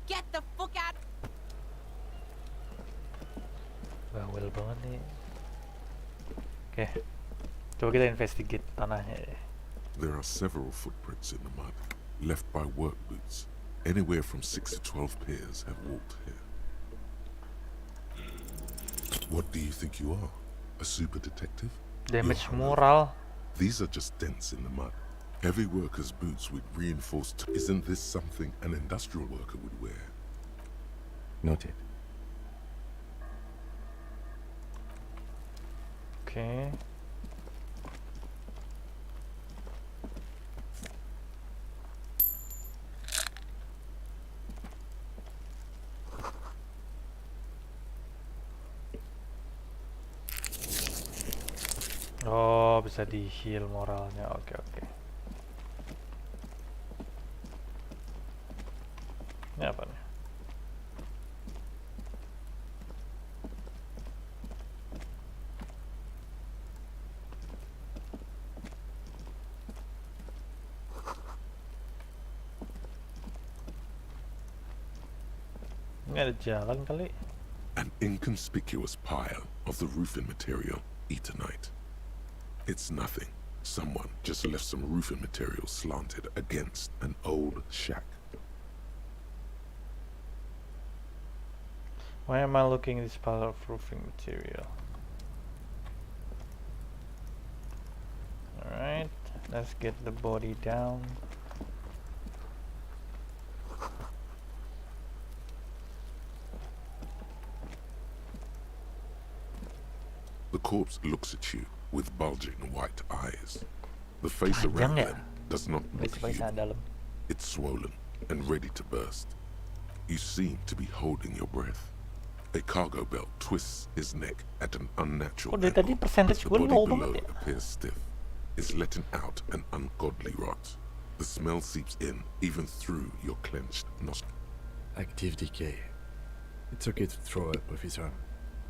Get the fuck out. Bawel banget nih. Oke. Coba kita investigate tanahnya ya. There are several footprints in the mud, left by work boots. Anywhere from 6 to 12 pairs have walked here. What do you think you are? A super detective? Damage You're moral. These are just dents in the mud. Heavy workers' boots with reinforced... Isn't this something an industrial worker would wear? Noted. Okay. Oh, bisa di heal moralnya. Oke, oke. Ini apa nih? Ini ada jalan kali. An inconspicuous pile of the roofing material, Eternite. It's nothing. Someone just left some roofing material slanted against an old shack. Why am I looking at this pile of roofing material? Alright, let's get the body down. The corpse looks at you with bulging white eyes. The face Panjang around ya? them does not look Base-basean human. dalam. It's swollen and ready to burst. You seem to be holding your breath. A cargo belt twists his neck at an unnatural Oh, dari tadi angle. percentage The gue body low below banget ya. appears stiff. It's letting out an ungodly rot. The smell seeps in even through your clenched nostrils. Active decay. It's okay to throw up, officer.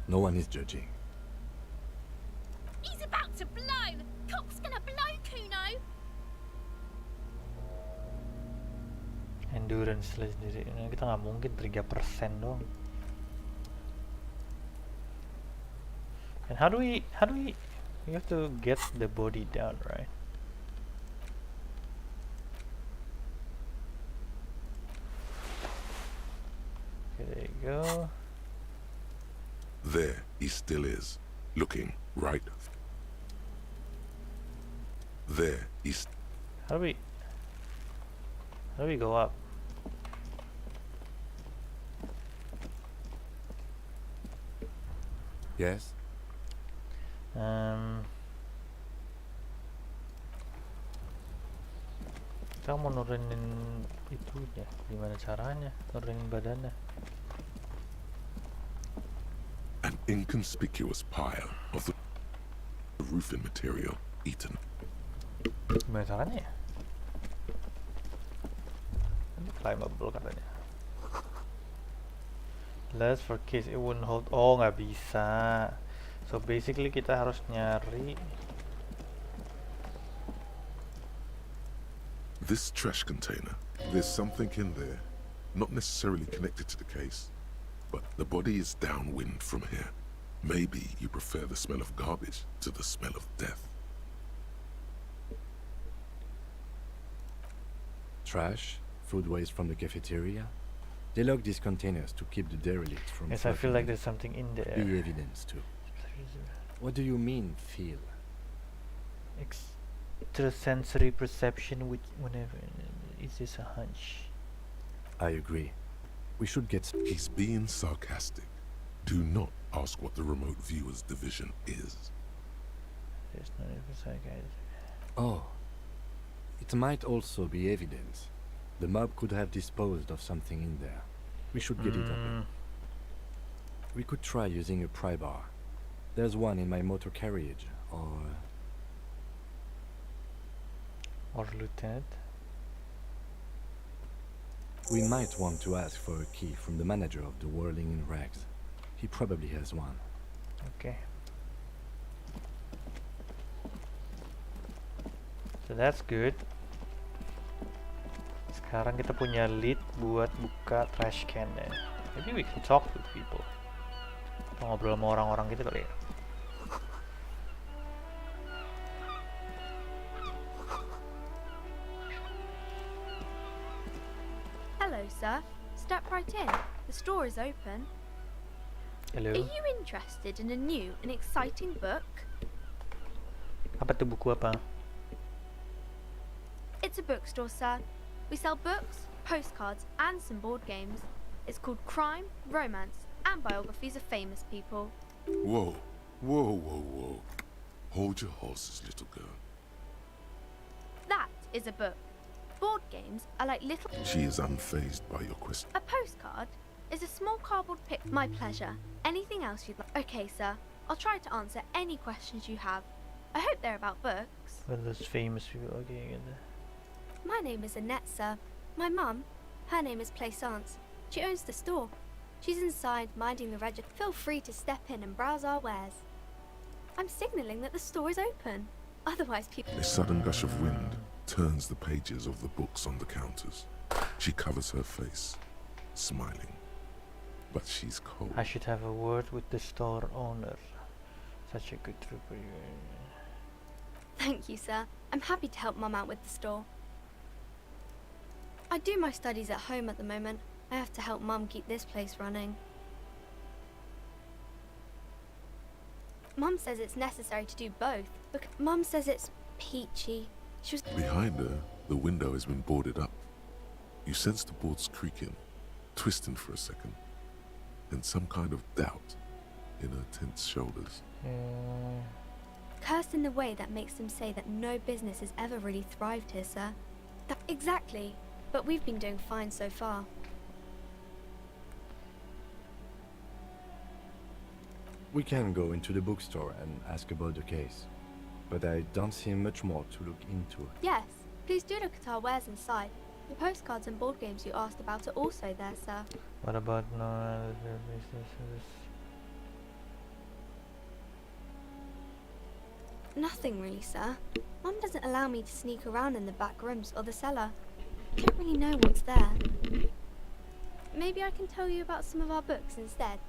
No one is judging. He's about to blow! Cock's gonna blow, Kuno! Endurance lah sendiri. Nah, kita nggak mungkin 3% dong. And how do we you have to get the body down, right? Okay, there you go. There he still is, looking right. There he's. How do we go up? Yes? Kita mau nurunin itunya, gimana caranya? Nurunin badannya. An inconspicuous pile of the roofing material eaten. Gimana caranya ya? Ini climbable katanya. Less for case it wouldn't hold. Oh, nggak bisa. So basically kita harus nyari. This trash container, there's something in there, not necessarily connected to the case, but the body is downwind from here. Maybe you prefer the smell of garbage to the smell of death. Trash? Food waste from the cafeteria? They lock these containers to keep the derelict from Yes, I feel like flooding. there's something in there. Be evidence too. What do you mean, feel? Extrasensory perception, which whenever is this a hunch? I agree. We should get. He's being sarcastic. Do not ask what the remote viewer's division is. There's no psychiatrist. Oh. It might also be evidence. The mob could have disposed of something in there. We should get it up. We could try using a pry bar. There's one in my motor carriage, or Lieutenant. we might want to ask for a key from the manager of the Whirling in Rags. He probably has one. Okay. So that's good. Sekarang kita punya lead buat buka trash can ya. Maybe we can talk to people. Kita ngobrol sama orang-orang gitu kali ya. Hello, sir. Step right in. The store is open. Hello. Are you interested in a new and exciting book? Apa tuh buku apa? It's a bookstore, sir. We sell books, postcards, and some board games. It's called Crime, Romance, and Biographies of Famous People. Whoa, whoa, whoa, whoa. Hold your horses, little girl. That is a book. Board games are like little... She is unfazed by your question. A postcard is a small cardboard pic... My pleasure. Anything else you'd like? Okay, sir. I'll try to answer any questions you have. I hope they're about books. What are those famous people? Okay, good. My name is Annette, sir. My mum, her name is Plaisance. She owns the store. She's inside minding the register. Feel free to step in and browse our wares. I'm signalling that the store is open. Otherwise people... A sudden gush of wind turns the pages of the books on the counters. She covers her face, smiling. but she's cold. I should have a word with the store owner. Such a good trooper. Thank you, sir. I'm happy to help Mum out with the store. I do my studies at home at the moment. I have to help Mum keep this place running. Mum says it's necessary to do both. Look, Mum says it's peachy. She was Behind her, the window has been boarded up. You sense the boards creaking, twisting for a second, and some kind of doubt in her tense shoulders. cursed in the way that makes them say that no business has ever really thrived here, sir. Exactly. But we've been doing fine so far. We can go into the bookstore and ask about the case, but I don't see much more to look into. Yes, please do look at our wares inside. The postcards and board games you asked about are also there, sir. What about no businesses? Nothing really, sir. Mum doesn't allow me to sneak around in the back rooms or the cellar. I don't really know what's there. Maybe I can tell you about some of our books instead.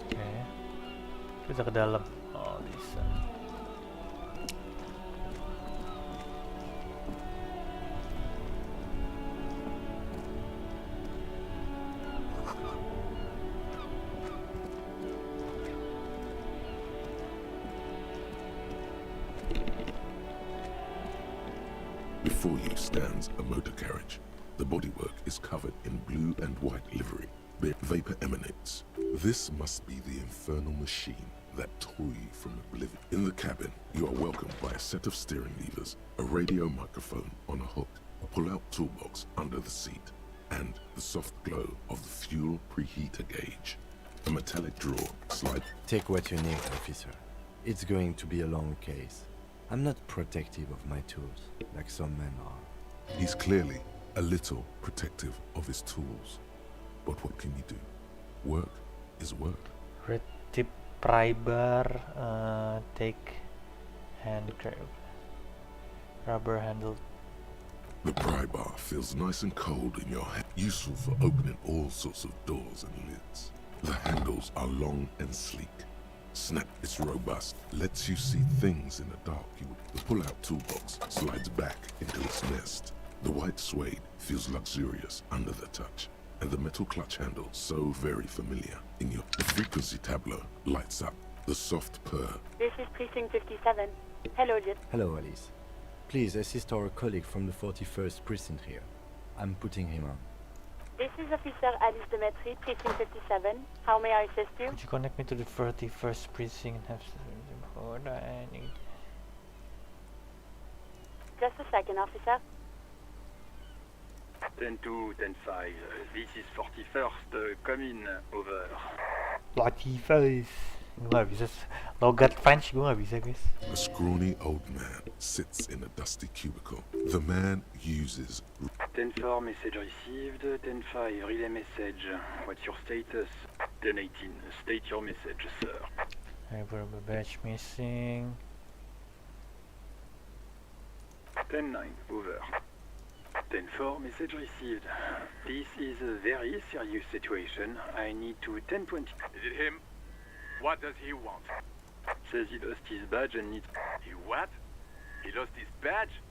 Okay. Kita ke dalam. Oh, bisa. Before you stands a motor carriage. The bodywork is covered in blue and white livery. Vapor emanates. This must be the infernal machine that tore you from oblivion. In the cabin, you are welcomed by a set of steering levers, a radio microphone on a hook, a pull-out toolbox under the seat, and the soft glow of the fuel preheater gauge. A metallic drawer slide. Take what you need, officer. It's going to be a long case. I'm not protective of my tools, like some men are. He's clearly a little protective of his tools. But what can you do? Work is work. Red tip pry bar, take hand grab. Rubber handle. The pry bar feels nice and cold in your hand, useful for opening all sorts of doors and lids. The handles are long and sleek. Snap is robust, lets you see things in the dark. The pull-out toolbox slides back into its nest. The white suede feels luxurious under the touch, and the metal clutch handle so very familiar. The frequency tableau lights up, the soft purr. This is Precinct 57. Hello, Jet. Hello, Alice. Please assist our colleague from the 41st Precinct here. I'm putting him on. This is Officer Alice Demetri, Precinct 57. How may I assist you? Could you connect me to the 31st precinct and have hold on, I need... Just a second, officer. 10-2, 10-5. This is 41st. Come in, over. 41st. Gue gak bisa logat French, gue gak bisa, guys. A scrawny old man sits in a dusty cubicle. The man uses 10-4, message received. 10-5, relay message. What's your status? 10-18, state your message, sir. Verbal badge missing. 10-9, over. 10-4, message received. This is a very serious situation. I need to 10-20. Is it him? What does he want? Says he lost his badge and needs... He what? He lost his badge?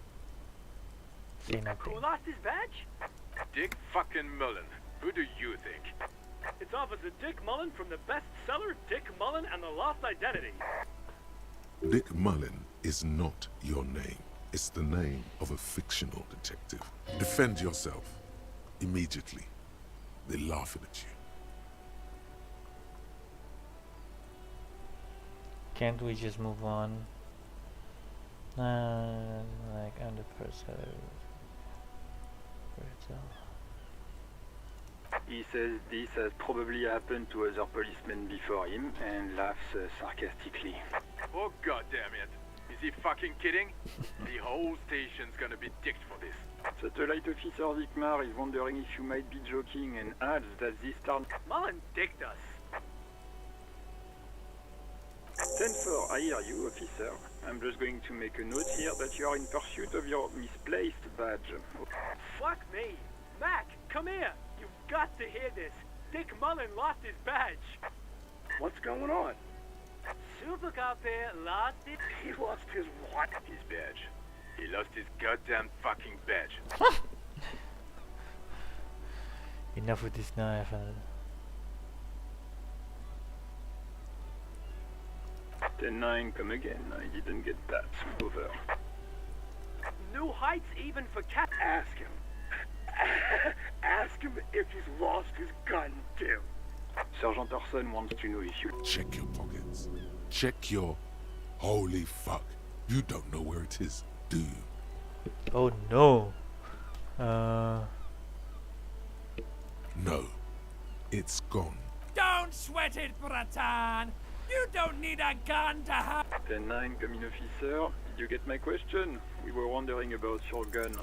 See nothing. Who lost his badge? Dick fucking Mullen. Who do you think? It's Officer Dick Mullen from the bestseller Dick Mullen and the Lost Identity. Dick Mullen is not your name. It's the name of a fictional detective. Defend yourself. Immediately. They're laughing at you. Can't we just move on? Like I'm the person. He says this has probably happened to other policemen before him and laughs sarcastically. Oh goddamn it! Is he fucking kidding? The whole station's gonna be dicked for this. Satellite Officer Vikmar is wondering if you might be joking and adds that this town... Mullen dicked us. 10-4, I hear you, officer. I'm just going to make a note here that you are in pursuit of your misplaced badge. Fuck me. Mac, come here. You've got to hear this. Dick Mullen lost his badge. What's going on? Super Cop here lost it. He lost his what? His badge. He lost his goddamn fucking badge. Enough with this now, FL. 10-9, come again. I didn't get that. Over. New heights even for Cat. Ask him. Ask him if he's lost his gun, too. Sergeant Orson wants to know if you... Check your pockets. Check your... Holy fuck. You don't know where it is, do you? Oh no. No. It's gone. Don't sweat it, Bratan. You don't need a gun to have... 10-9, come in, officer. Did you get my question? We were wondering about your gun.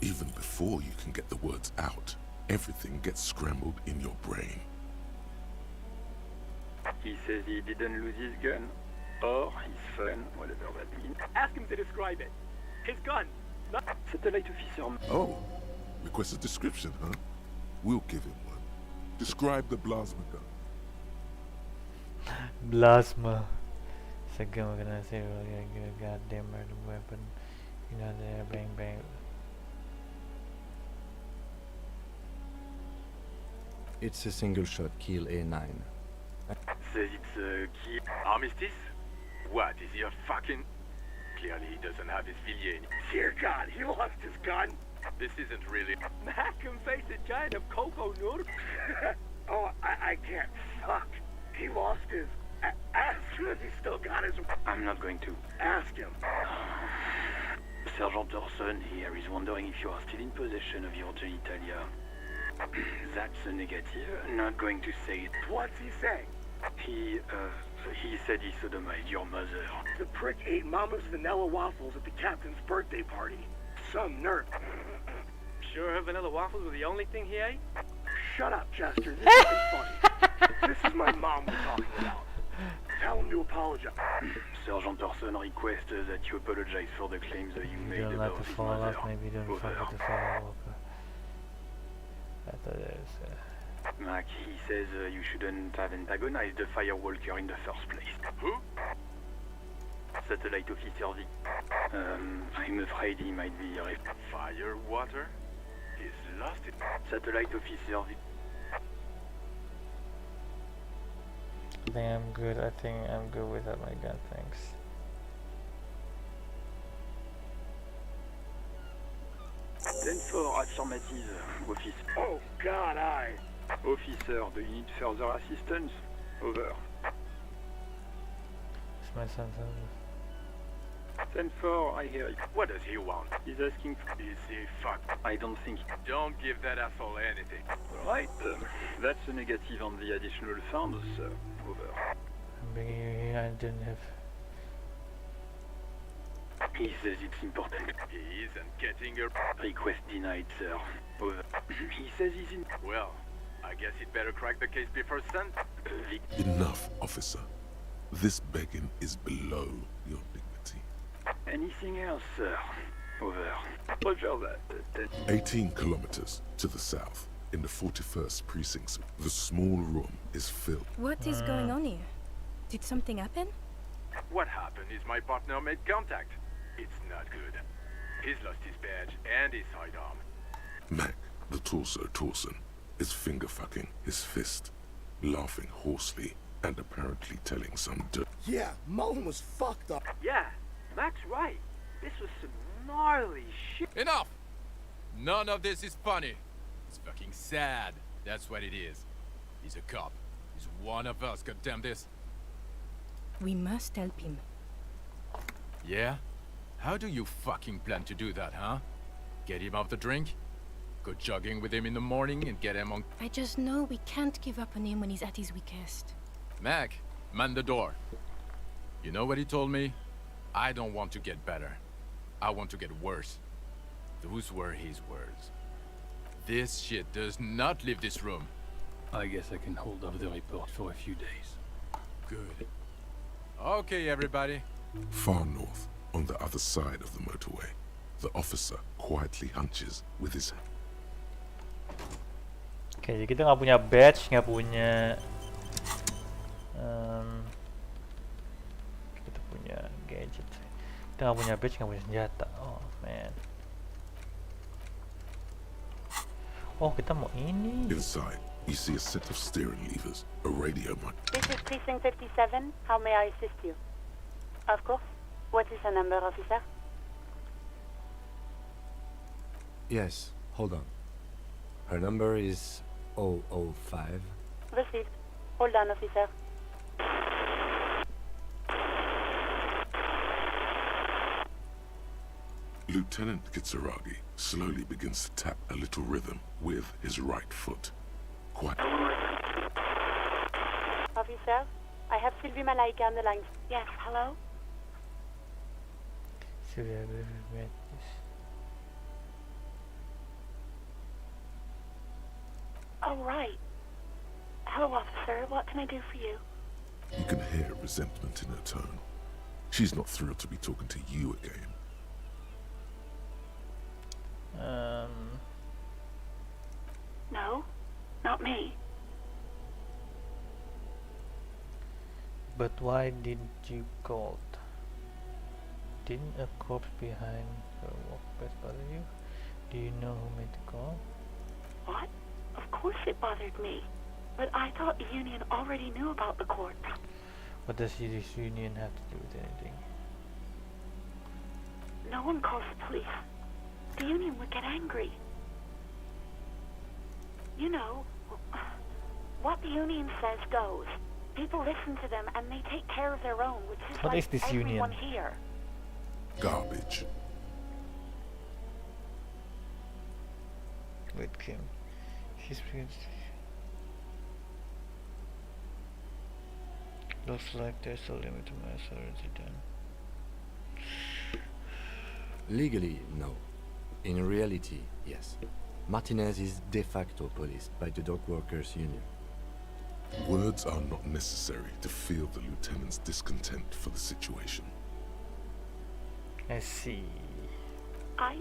Even before you can get the words out, everything gets scrambled in your brain. He says he didn't lose his gun. Or his phone, whatever that means. Ask him to describe it. His gun. Satellite officer. Oh, request a description, huh? We'll give him one. Describe the plasma gun. Plasma. Second, we're gonna say we're gonna get a goddamn murder weapon. You know, there, bang bang. It's a single shot kill A9. Says it's a key. Armistice? What, is he a fucking... Clearly he doesn't have his Villiers. Dear God, he lost his gun. This isn't really... Mac can face a giant of cocoa noodles. Oh, I can't. Fuck. He lost his... Ask him if he still got his... I'm not going to. Ask him. Sergeant Orson here is wondering if you are still in possession of your genitalia. That's a negative. Not going to say it. What's he saying? He said he sodomized your mother. The prick ate Mama's vanilla waffles at the captain's birthday party. Some nerve. Sure her vanilla waffles were the only thing he ate? Shut up, Chester. This isn't funny. This is my mom we're talking about. Tell him to apologize. Sergeant Orson requests that you apologize for the claims that you made You don't about like to his fall mother. off, maybe you don't Over. fuck with the follow up. I thought it was, Mac, he says you shouldn't have antagonized the firewalker in the first place. Who? Satellite officer V. I'm afraid he might be Fire water? He's lost it. Satellite officer V. I think I'm good without my gun, thanks. Then for affirmative, officer. Oh, God, Officer, do you need further assistance? Over. It's my son's house. 10-4, I hear you. What does he want? He's asking for... Is he fucked? I don't think... Don't give that asshole anything. Right. That's a negative on the additional funds, sir. Over. I'm bringing you here, I didn't have... He says it's important. He isn't getting a... Request denied, sir. Over. He says he's in... Well, I guess he'd better crack the case before sun. Enough, officer. This begging is below your dignity. Anything else, sir? Over. Roger that. 18 kilometers to the south, in the 41st precinct, the small room is filled. What is going on here? Did something happen? What happened is my partner made contact. It's not good. He's lost his badge and his sidearm. Mac, the torso Torson, is finger-fucking his fist, laughing hoarsely and apparently telling some dirt. Yeah, Mullen was fucked up. Yeah, Mac's right. This was some gnarly shit. Enough! None of this is funny. It's fucking sad. That's what it is. He's a cop. He's one of us, goddamn this. We must help him. Yeah? How do you fucking plan to do that, huh? Get him off the drink? Go jogging with him in the morning and get him on... I just know we can't give up on him when he's at his weakest. Mac, man the door. You know what he told me? I don't want to get better. I want to get worse. Those were his words. This shit does not leave this room. I guess I can hold off the report for a few days. Good. Okay, everybody. Far north, on the other side of the motorway, the officer quietly hunches with his... Oke, jadi kita nggak punya badge, nggak punya kita punya gadget. Kita nggak punya badge, nggak punya senjata. Oh man. Oh, kita mau ini. Inside, you see a set of steering levers, a radio mic. This is Precinct 57. How may I assist you? Of course. What is the number, officer? Yes, hold on. Her number is 005. Received. Hold on, officer. Lieutenant Kitsuragi slowly begins to tap a little rhythm with his right foot. Quite. Officer, I have Sylvie Malaika on the line. Yes, hello? Oh, right. Hello, officer. What can I do for you? You can hear resentment in her tone. She's not thrilled to be talking to you again. No, not me. But why did you call? Didn't a corpse behind her walkway bother you? Do you know who made the call? What? Of course it bothered me. But I thought the union already knew about the corpse. What does this union have to do with anything? No one calls the police. The union would get angry. You know, what the union says goes. People listen to them and they take care of their own, which is What like is this everyone union? here. Garbage. Wait, Kim. She's looks like there's a limit to my authority then. Legally, no. In reality, yes. Martinez is de facto policed by the dock workers union. Words are not necessary to feel the lieutenant's discontent for the situation. I see. I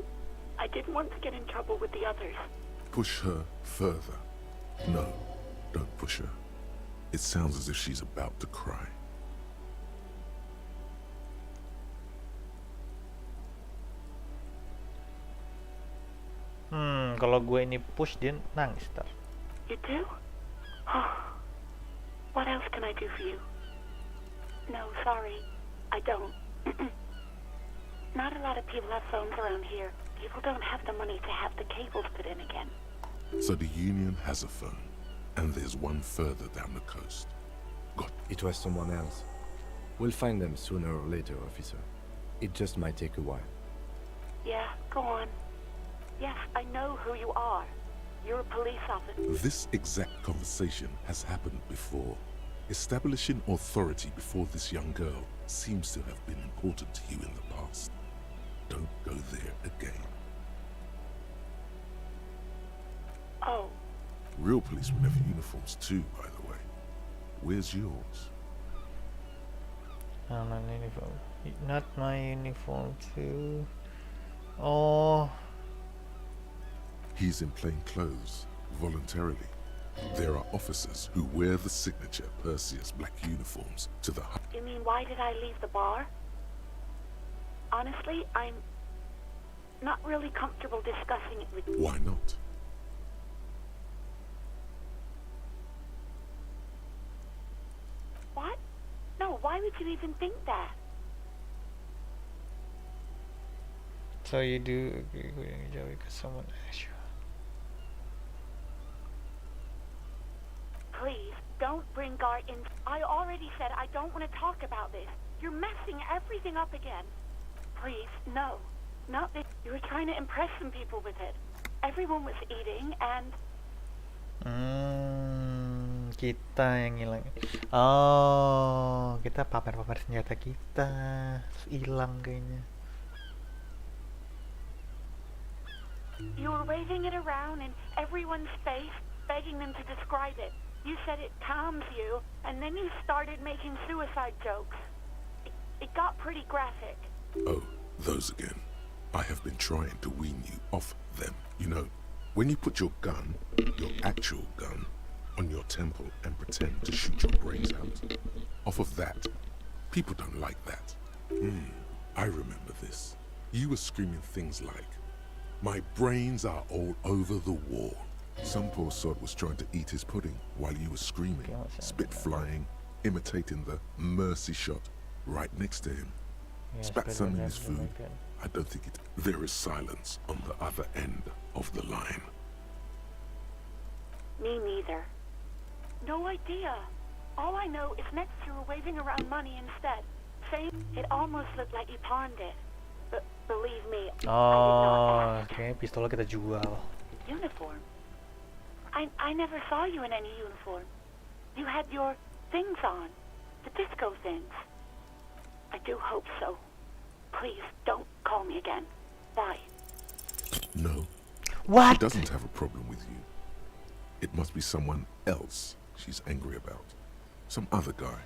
didn't want to get in trouble with the others. Push her further. No, don't push her. It sounds as if she's about to cry. Kalau gue ini push dia nangis ntar. You do? Oh. What else can I do for you? No, sorry. I don't. Not a lot of people have phones around here. People don't have the money to have the cables put in again. So the union has a phone, and there's one further down the coast. It was someone else. We'll find them sooner or later, officer. It just might take a while. Yeah, go on. Yes, I know who you are. You're a police officer. This exact conversation has happened before. Establishing authority before this young girl seems to have been important to you in the past. Don't go there again. Oh. Real police would have uniforms too, by the way. Where's yours? Not my uniform. Not my uniform too. Oh. He's in plain clothes, voluntarily. There are officers who wear the signature Perseus black uniforms to the You mean why did I leave the bar? Honestly, I'm not really comfortable discussing it with you. Why not? What? No, why would you even think that? So you do agree with Joey because someone asked you. Please, don't bring Gar in. I already said I don't want to talk about this. You're messing everything up again. Please, no. Not this. You were trying to impress some people with it. Everyone was eating and... Kita yang hilang. Oh, kita pamer-pamer senjata kita. Terus hilang kayaknya. You were waving it around in everyone's face, begging them to describe it. You said it calms you, and then you started making suicide jokes. It got pretty graphic. Oh, those again. I have been trying to wean you off them. You know, When you put your gun, your actual gun, on your temple and pretend to shoot your brains out. Off of that, people don't like that. I remember this. You were screaming things like, "My brains are all over the wall." Some poor sod was trying to eat his pudding while you were screaming, spit flying, imitating the mercy shot right next to him. Spat some in his food. I don't think it... There is silence on the other end of the line. Me neither. No idea. All I know is Netzer were waving around money instead, saying it almost looked like you pawned it. But believe me, Oh, kayaknya pistolnya kita jual. uniform. I never saw you in any uniform. You had your things on, the disco things. I do hope so. Please don't call me again. Bye. No. What? She doesn't have a problem with you. It must be someone else she's angry about. Some other guy.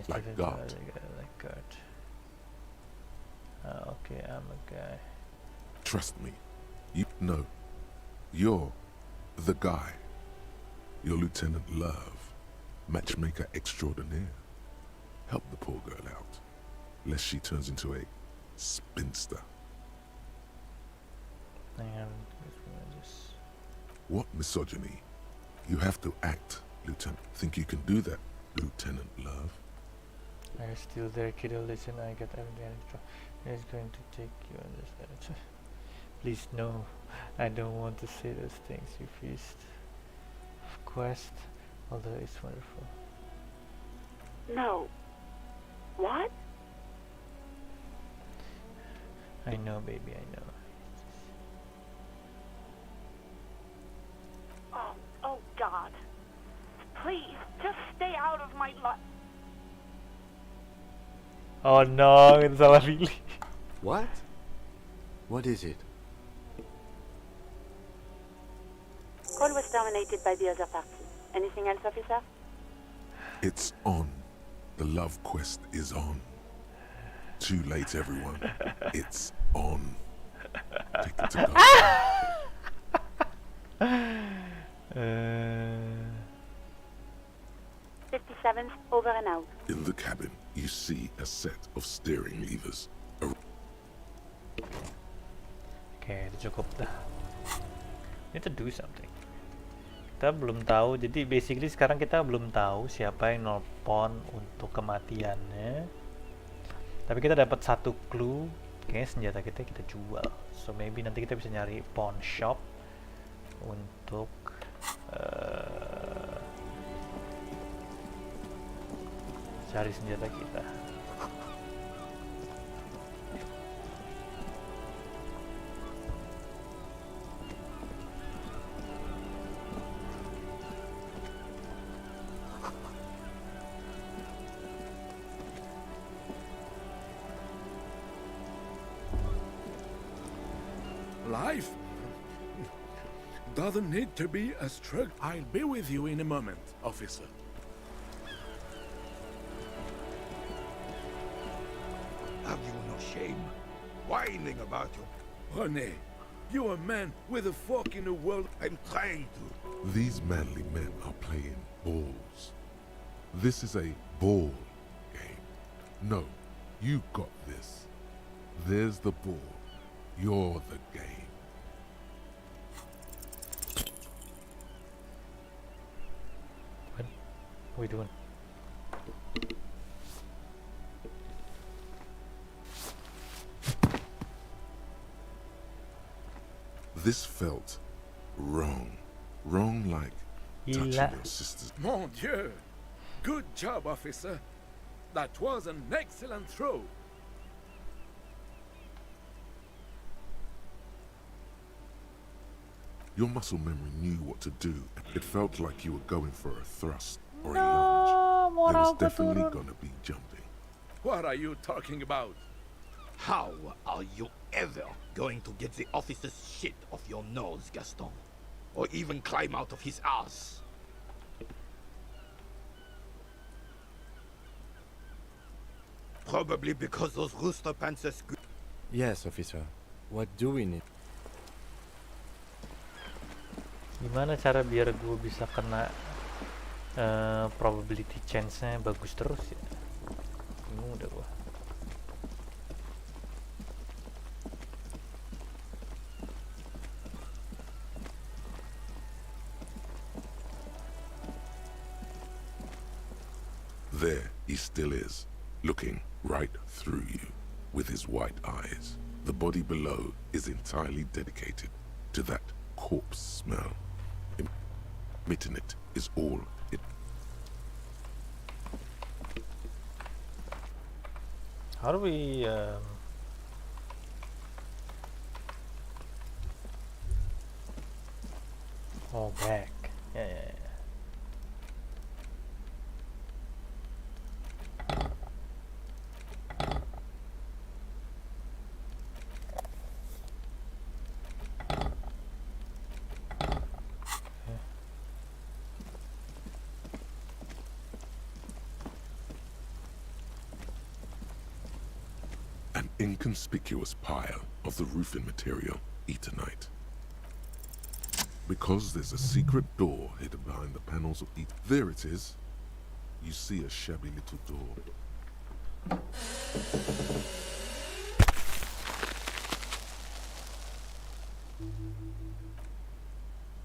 Like God. Like God. Okay, I'm a guy. Trust me. No. You're the guy. You're Lieutenant Love, matchmaker extraordinaire. Help the poor girl out, lest she turns into a spinster. What misogyny? You have to act, Lieutenant. Think you can do that, Lieutenant Love? Are you still there, kiddo? Listen, I got everything. It's going to take you on this. Please, no. I don't want to say those things you feast. Of course, although it's wonderful. No. What? I know, baby, I know. Oh God. Please, just stay out of my life. Oh no, it's salah pilih. What? What is it? Call was terminated by the other party. Anything else, officer? It's on. The love quest is on. Too late, everyone. It's on. Take it to God. 57's over and out. In the cabin, you see a set of steering levers. Okay, itu cukup dah. Need to do something. Kita belum tahu, jadi basically sekarang kita belum tahu siapa yang nelpon untuk kematiannya. Tapi kita dapat satu clue, kayaknya senjata kita jual. So maybe nanti kita bisa nyari pawn shop untuk cari senjata kita. Life doesn't need to be a struggle. I'll be with you in a moment, officer. Have you no shame? Whining about you. Honey, you're a man with a fork in the world. I'm trying to. These manly men are playing balls. This is a ball game. No, you got this. There's the ball. You're the game. What are we doing? This felt wrong. Wrong like touching your sister's... Mon Dieu! Good job, officer. That was an excellent throw. Your muscle memory knew what to do. It felt like you were going for a thrust or a lunge. There was definitely gonna be jumping. What are you talking about? How are you ever going to get the officer's shit off your nose, Gaston? Or even climb out of his ass? Probably because those rooster pants are Yes, officer. What do we need? Gimana cara biar gue bisa kena probability chance-nya bagus terus ya? Bingung udah gue. There he still is, looking right through you with his white eyes. The body below is entirely dedicated to that corpse smell. Emitting it is all it... How do we oh, back. Yeah. An inconspicuous pile of the roofing material, Eternite. Because there's a secret door hidden behind the panels of each... There it is. You see a shabby little door.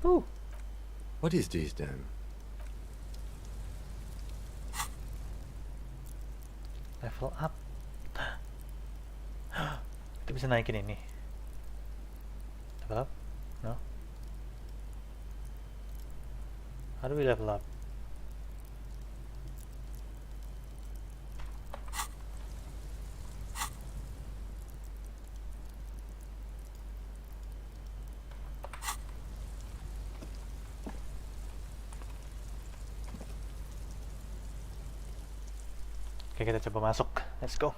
Ooh. What is this then? Level up. Kita bisa naikin ini. Level up? No? How do we level up? Oke, kita coba masuk. Let's go.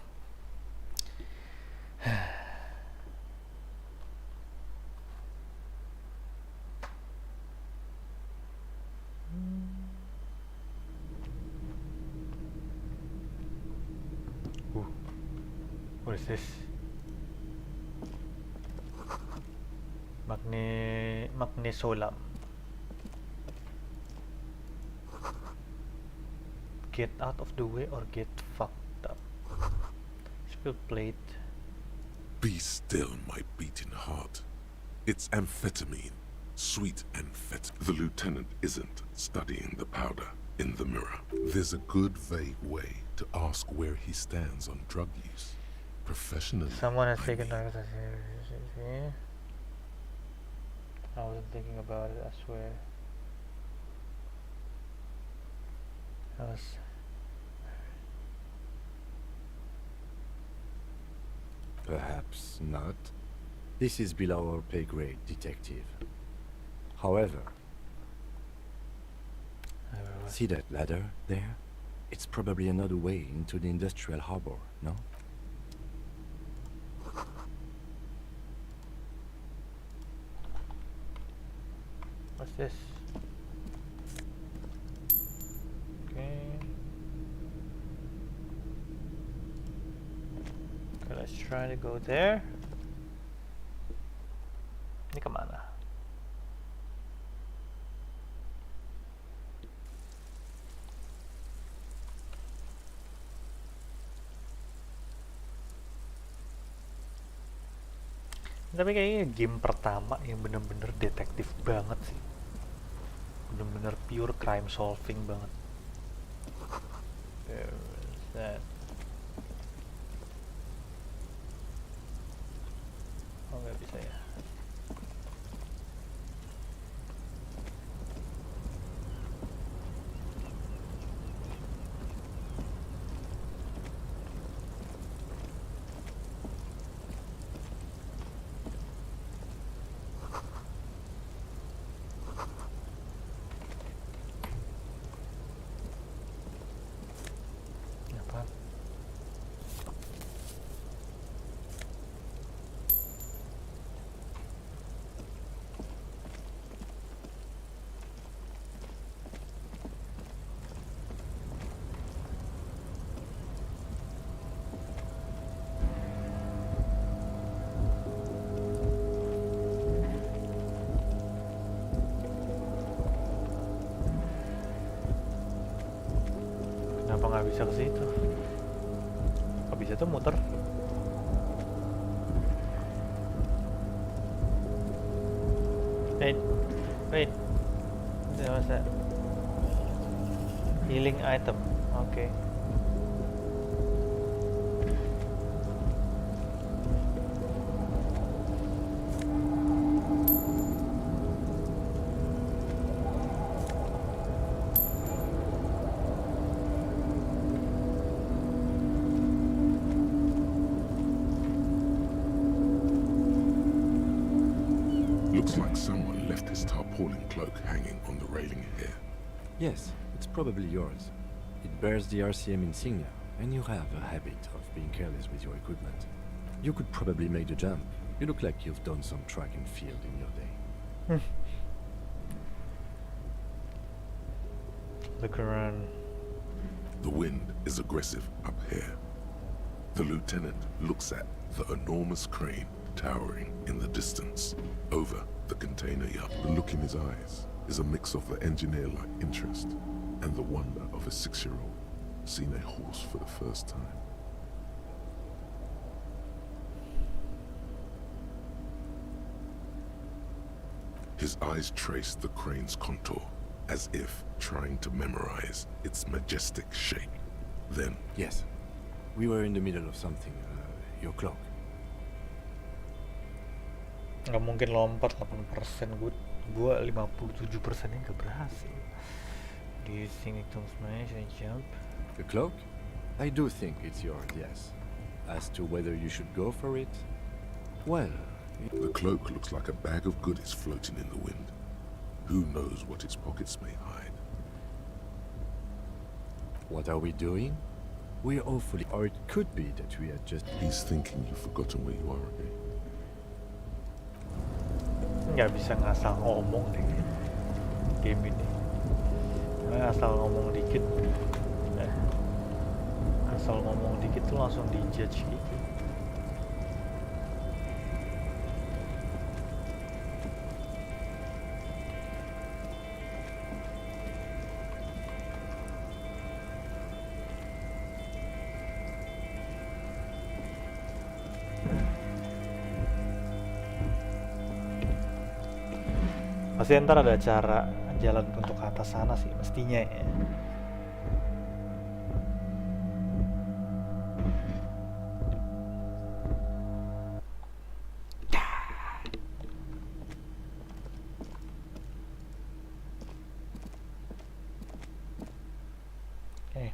What is this? Magnesolam. Get out of the way or get fucked up. Spill plate. Be still, my beating heart. It's amphetamine. Sweet amphetamine. The lieutenant isn't studying the powder in the mirror. There's a good vague way to ask where he stands on drug use. Professionally. Someone has taken targets. I wasn't thinking about it, I swear. I was... Perhaps not. This is below our pay grade, detective. However, see that ladder there? It's probably another way into the industrial harbor, no? What's this? Okay. Okay, let's try to go there. Ini kemana? Tapi kayaknya game pertama yang bener-bener detektif banget sih. Bener-bener pure crime solving banget. Where is that? Oh, nggak bisa ya. bisa ke situ. Kok bisa tuh muter? Wait. What's that? Healing item. Okay. Looks like someone left his tarpaulin cloak hanging on the railing here. Yes, it's probably yours. It bears the RCM insignia, and you have a habit of being careless with your equipment. You could probably make the jump. You look like you've done some track and field in your day. Look around. The wind is aggressive up here. The lieutenant looks at the enormous crane towering in the distance over the container yard. The look in his eyes is a mix of the engineer-like interest and the wonder of a 6-year-old seeing a horse for the first time. His eyes trace the crane's contour as if trying to memorize its majestic shape. Then, yes, we were in the middle of something. Your clock. Nggak mungkin lompat 8%, gua 57%-nya nggak berhasil. Do you think it comes my jump? The cloak? I do think it's yours, yes. As to whether you should go for it, well... The cloak looks like a bag of goodies floating in the wind. Who knows what its pockets may hide? What are we doing? We're awfully... Or it could be that we are just... He's thinking you've forgotten where you are again. Nggak bisa ngasal ngomong deh game ini. Asal ngomong dikit, asal ngomong dikit tuh langsung dijudge gitu. Pasti ntar ada cara jalan untuk ke atas sana sih, mestinya ya. Oke.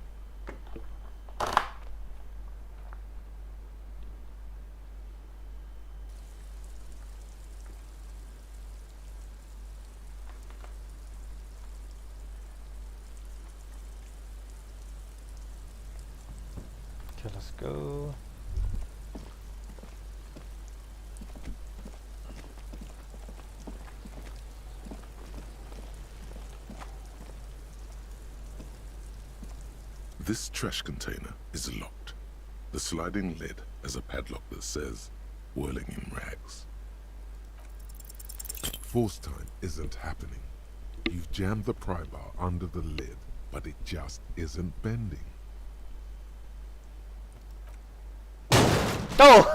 Okay, let's go. This trash container is locked. The sliding lid has a padlock that says, whirling in rags. Force time isn't happening. You've jammed the pry bar under the lid, but it just isn't bending. Oh!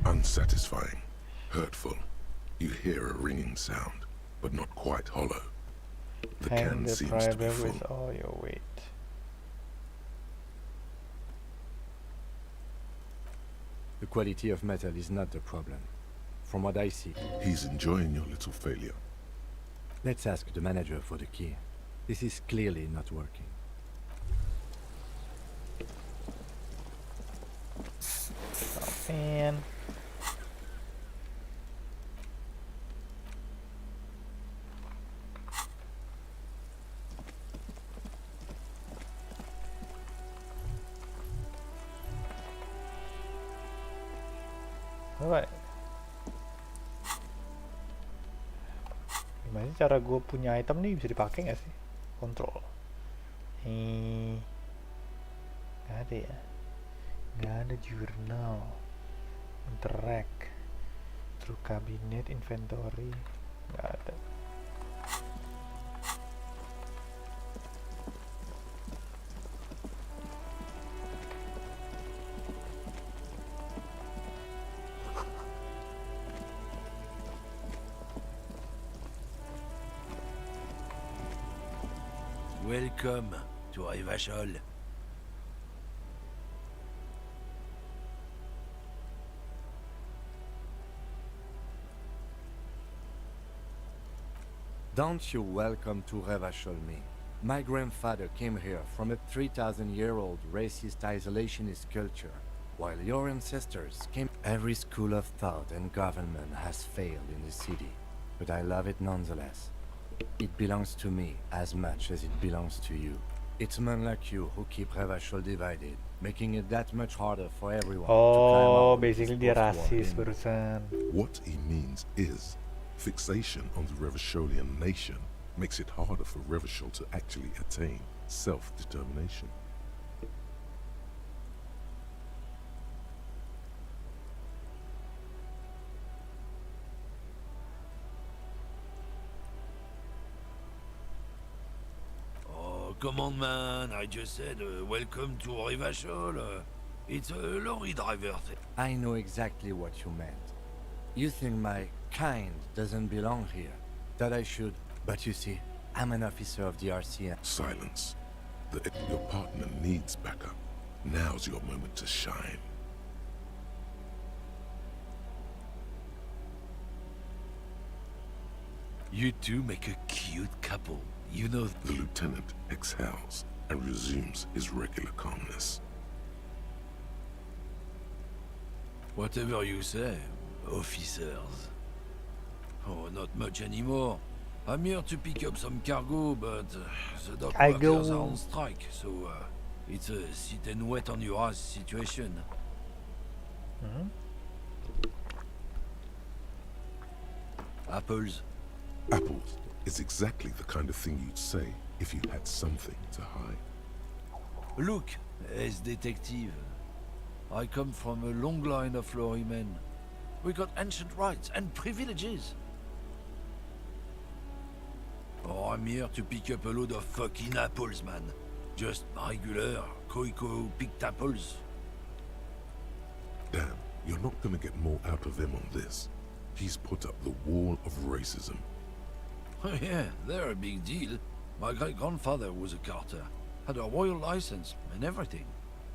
Unsatisfying, hurtful. You hear a ringing sound, but not quite hollow. The can seems to be full. With all your weight. The quality of metal is not the problem. From what I see... He's enjoying your little failure. Let's ask the manager for the key. This is clearly not working. Oh, man. Alright. Gimana sih cara gue punya item nih, bisa dipakai nggak sih? Kontrol. Nggak ada ya. Nggak ada jurnal. Interact. Through cabinet, inventory. Nggak ada. Welcome to Rivachol. Don't you welcome to Revachol me. My grandfather came here from a 3,000-year-old racist isolationist culture, while your ancestors came. Every school of thought and government has failed in the city, but I love it nonetheless. It belongs to me as much as it belongs to you. It's men like you who keep Revachol divided, making it that much harder for everyone to climb Oh, out basically of dia this post-war rasis limbo. barusan. What he means is fixation on the Revacholian nation makes it harder for Revachol to actually attain self-determination. Oh, come on, man. I just said welcome to Rivachol. It's a lorry driver thing. I know exactly what you meant. You think my kind doesn't belong here, that I should, but you see, I'm an officer of the RCM. Silence. Your partner needs backup. Now's your moment to shine. You two make a cute couple. You know. The lieutenant exhales and resumes his regular calmness. Whatever you say, officers. Oh, not much anymore. I'm here to pick up some cargo, but the dock workers are on strike, so it's a sit and wait on your ass situation. Apples. Apples is exactly the kind of thing you'd say if you had something to hide. Look, as detective, I come from a long line of lorrymen. We got ancient rights and privileges. Oh, I'm here to pick up a load of fucking apples, man. Just regular, Koiko picked apples. Damn, you're not gonna get more out of him on this. He's put up the wall of racism. Oh yeah, they're a big deal. My great-grandfather was a carter, had a royal license and everything.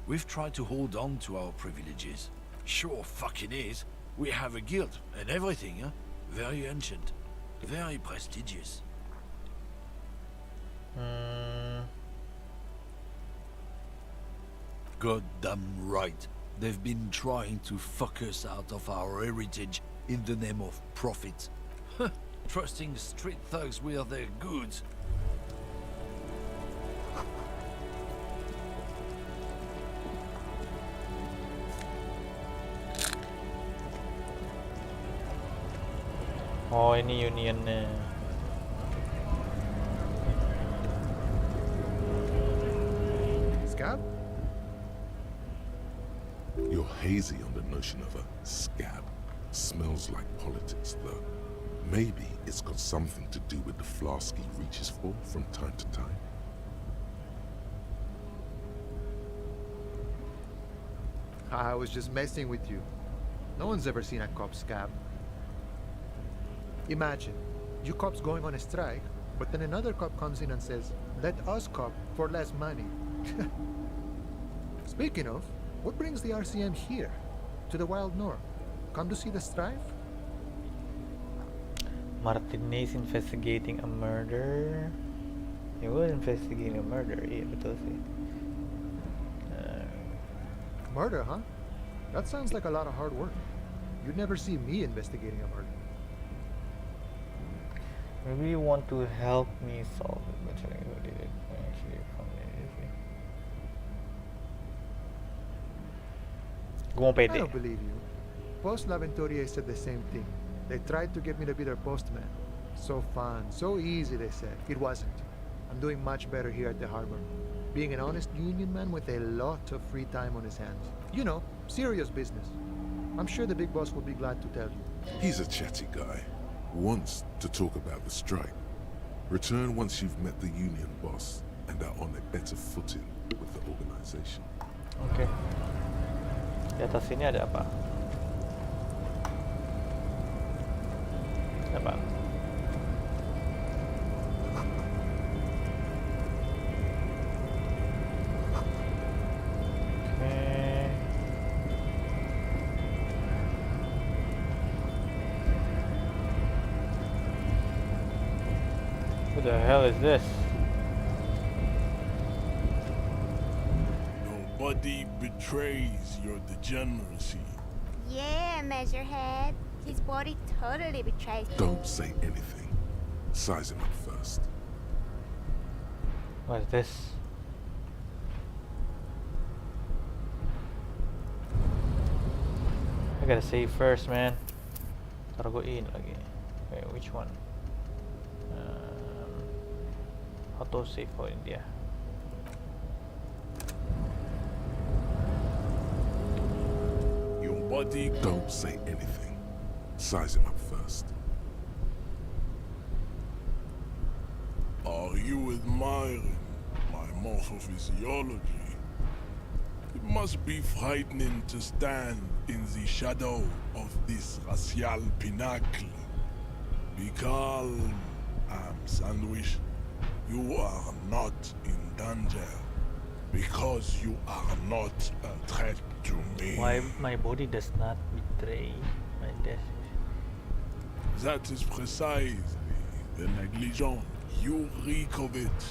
We've tried to hold on to our privileges. Sure fucking is. We have a guild and everything, huh? Very ancient, very prestigious. Goddamn right. They've been trying to fuck us out of our heritage in the name of profit. Trusting street thugs with their goods. Oh, ini unionnya. Scab? You're hazy on the notion of a scab. Smells like politics, though. Maybe it's got something to do with the flask he reaches for from time to time. I was just messing with you. No one's ever seen a cop scab. Imagine, you cops going on a strike, but then another cop comes in and says, let us cop for less money. Speaking of, what brings the RCM here? To the Wild North? Come to see the strife? Martinez investigating a murder. He was investigating a murder, iya betul sih. Murder, huh? That sounds like a lot of hard work. You'd never see me investigating a murder. Maybe you want to help me solve it by telling who did it. Actually, Gue mau I pede. don't believe you. Post L'Aventurier said the same thing. They tried to get me to be their postman. So fun, so easy, they said. It wasn't. I'm doing much better here at the harbor. Being an honest union man with a lot of free time on his hands. You know, serious business. I'm sure the big boss will be glad to tell you. He's a chatty guy. Wants to talk about the strike. Return once you've met the union boss and are on a better footing with the organization. Oke. Di atas sini ada apa? Apa? Who the hell is this? Nobody betrays your degeneracy. Yeah, Measurehead. His body totally betrays me. Don't say anything. Size him up first. What is this? I gotta save first, man. Gotta go in lagi. Wait, which one? Auto save for India. Your body. Don't say anything. Size him up first. Are you admiring my morphophysiology? It must be frightening to stand in the shadow of this racial pinnacle. Be calm, Sandwich. You are not in danger because you are not a threat to me. Why my body does not betray my death? That is precisely the negligence. You reek of it.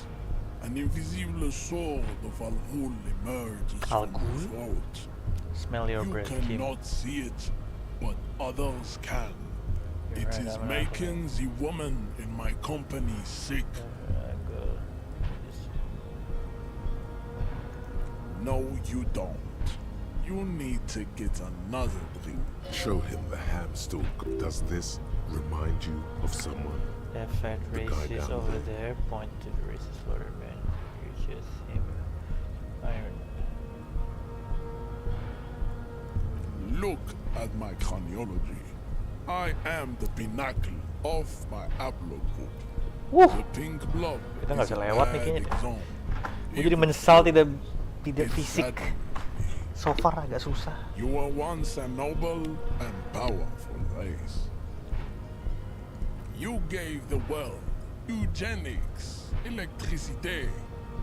An invisible sword of Al-Ghul emerges from your throat. Smell your breath, You cannot see it, but others can. It is making the woman in my company sick. No, you don't. You need to get another drink. Show him the ham still. Does this remind you of someone? That fat racist over there. Point to the racist slaughter man. You just him. Iron. Look at my craniology. I am the pinnacle of my haplogroup. The pink blood Kita nggak is bisa a lewat nih bad kayaknya. example. Gue jadi menyesal tidak fisik. So far agak susah. You were once a noble and powerful race. You gave the world eugenics, electricity,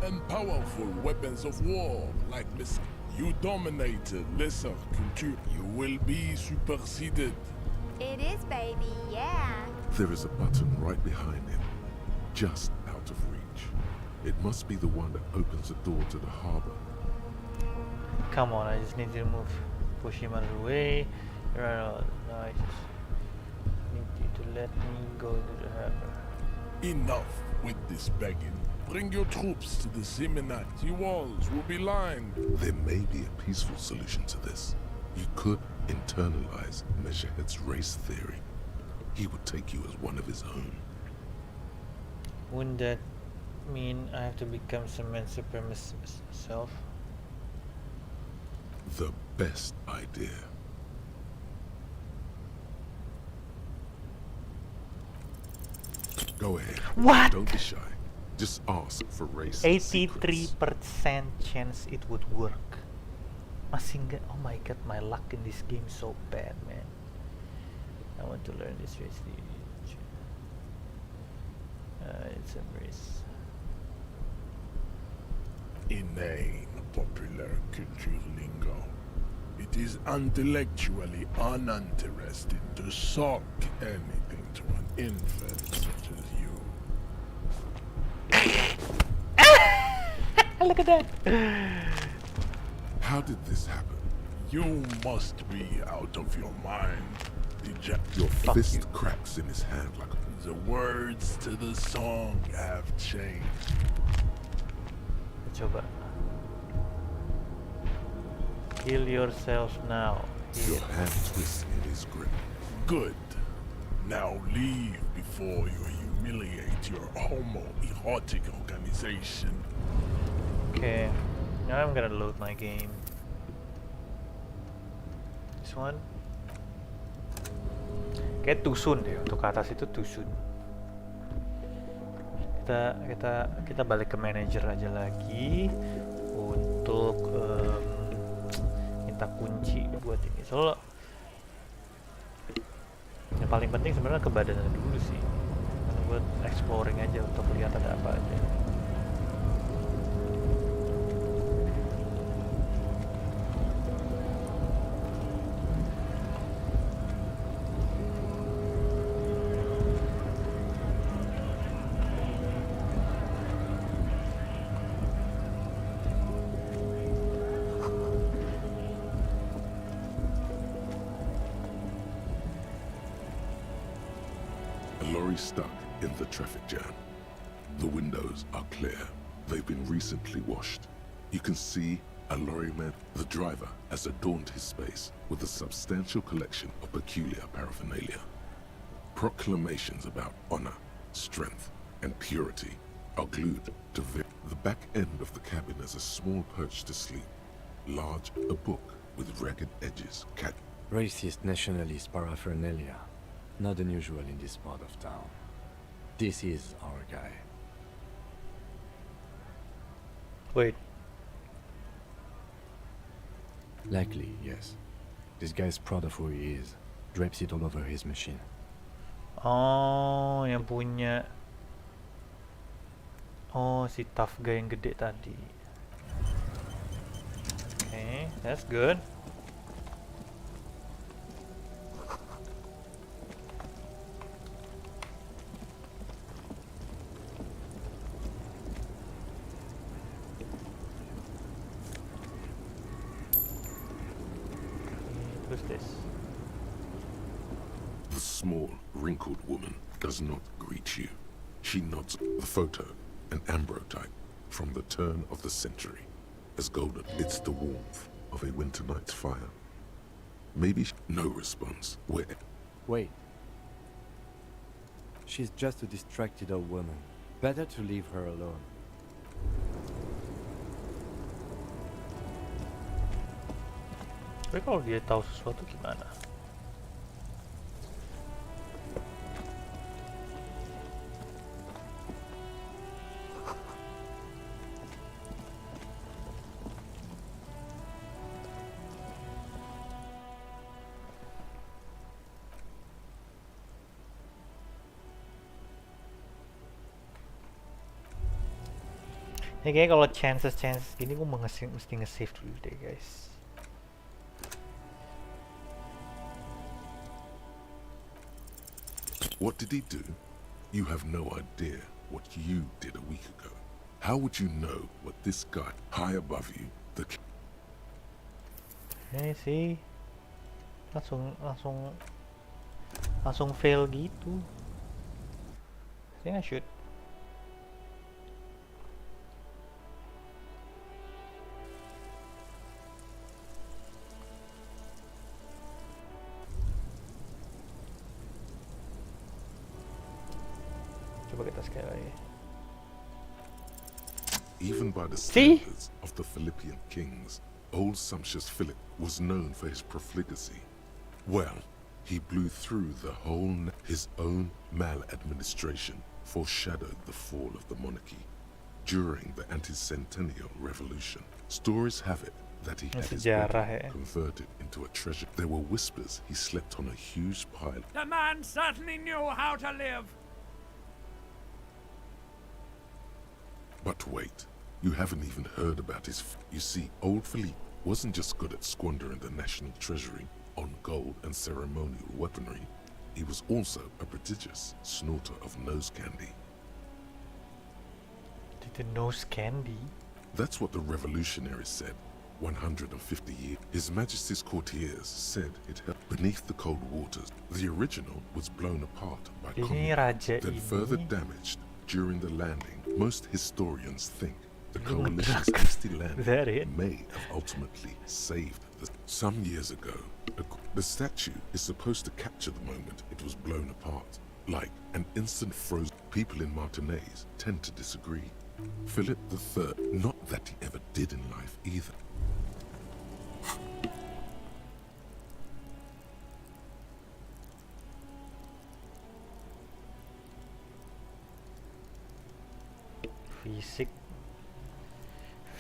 and powerful weapons of war like this. You dominated lesser culture. You will be superseded. It is, baby, yeah. There is a button right behind him, just out of reach. It must be the one that opens the door to the harbor. Come on, I just need to move. Push him out of the way. No, I just need you to let me go to the harbor. Enough with this begging. Bring your troops to the Seminat. The walls will be lined. There may be a peaceful solution to this. You could internalize Measurehead's race theory. He would take you as one of his own. Wouldn't that mean I have to become some man supremacist myself? The best idea. Go ahead. What? Don't be shy. Just ask for race 83% chance it would work. Masih nggak? Oh my god, my luck in this game so bad, man. I want to learn this race. It's a race. Inane popular culture lingo. It is intellectually uninteresting to sock anything to an infant such as you. Look at that! How did this happen? You must be out of your mind. Your fist cracks in his hand like a... The words to the song have changed. Coba. Heal yourself now. Your hand twists in his grip. Good. Now leave before you humiliate your homoerotic organization. Okay. Now I'm gonna load my game. This one. Kayak too soon deh, untuk ke atas itu too soon. Kita balik ke manager aja lagi untuk minta kunci buat ini. Soalnya yang paling penting sebenarnya ke badannya dulu sih, buat exploring aja untuk lihat ada apa aja. A lorry stuck in the traffic jam. The windows are clear. They've been recently washed. You can see a lorryman. The driver has adorned his space with a substantial collection of peculiar paraphernalia. Proclamations about honor, strength, and purity are glued to the back end of the cabin has a small perch to sleep. Large, a book with ragged edges. Racist nationalist paraphernalia. Not unusual in this part of town. This is our guy. Wait. Likely, yes. This guy's proud of who he is. Drapes it all over his machine. Oh, yang punya. Oh, si tough guy yang gede tadi. Okay, that's good. Who's this? The small, wrinkled woman does not greet you. She nods the photo, an ambrotype from the turn of the century. As golden, it's the warmth of a winter night's fire. Maybe no response. Wait. She's just a distracted old woman. Better to leave her alone. Tapi kalau dia tahu sesuatu gimana? Ya kayaknya kalau chances gini gue mesti nge-save dulu deh guys. What did he do? You have no idea what you did a week ago. How would you know what this guy high above you, the Sih, langsung fail gitu. Saya nggak shoot. Coba kita sekali lagi. Even by the standards of the Philippian kings, old sumptuous Philip was known for his profligacy. Well, he blew through the whole his own maladministration foreshadowed the fall of the monarchy. During the anti-centennial revolution, stories have it that he had his bedroom converted into a treasure. There were whispers he slept on a huge pile. The man certainly knew how to live. But wait, you haven't even heard about his... You see, old Philippe wasn't just good at squandering the national treasury on gold and ceremonial weaponry. He was also a prodigious snorter of nose candy. Did the nose candy? That's what the revolutionaries said. 150 years. His Majesty's courtiers said it helped beneath the cold waters. The original was blown apart by communists, then further damaged during the landing. Most historians think the coalition's hasty landing may have ultimately saved the... Some years ago, the statue is supposed to capture the moment it was blown apart. Like an instant frozen. People in Martinaise tend to disagree. Philip III, not that he ever did in life either.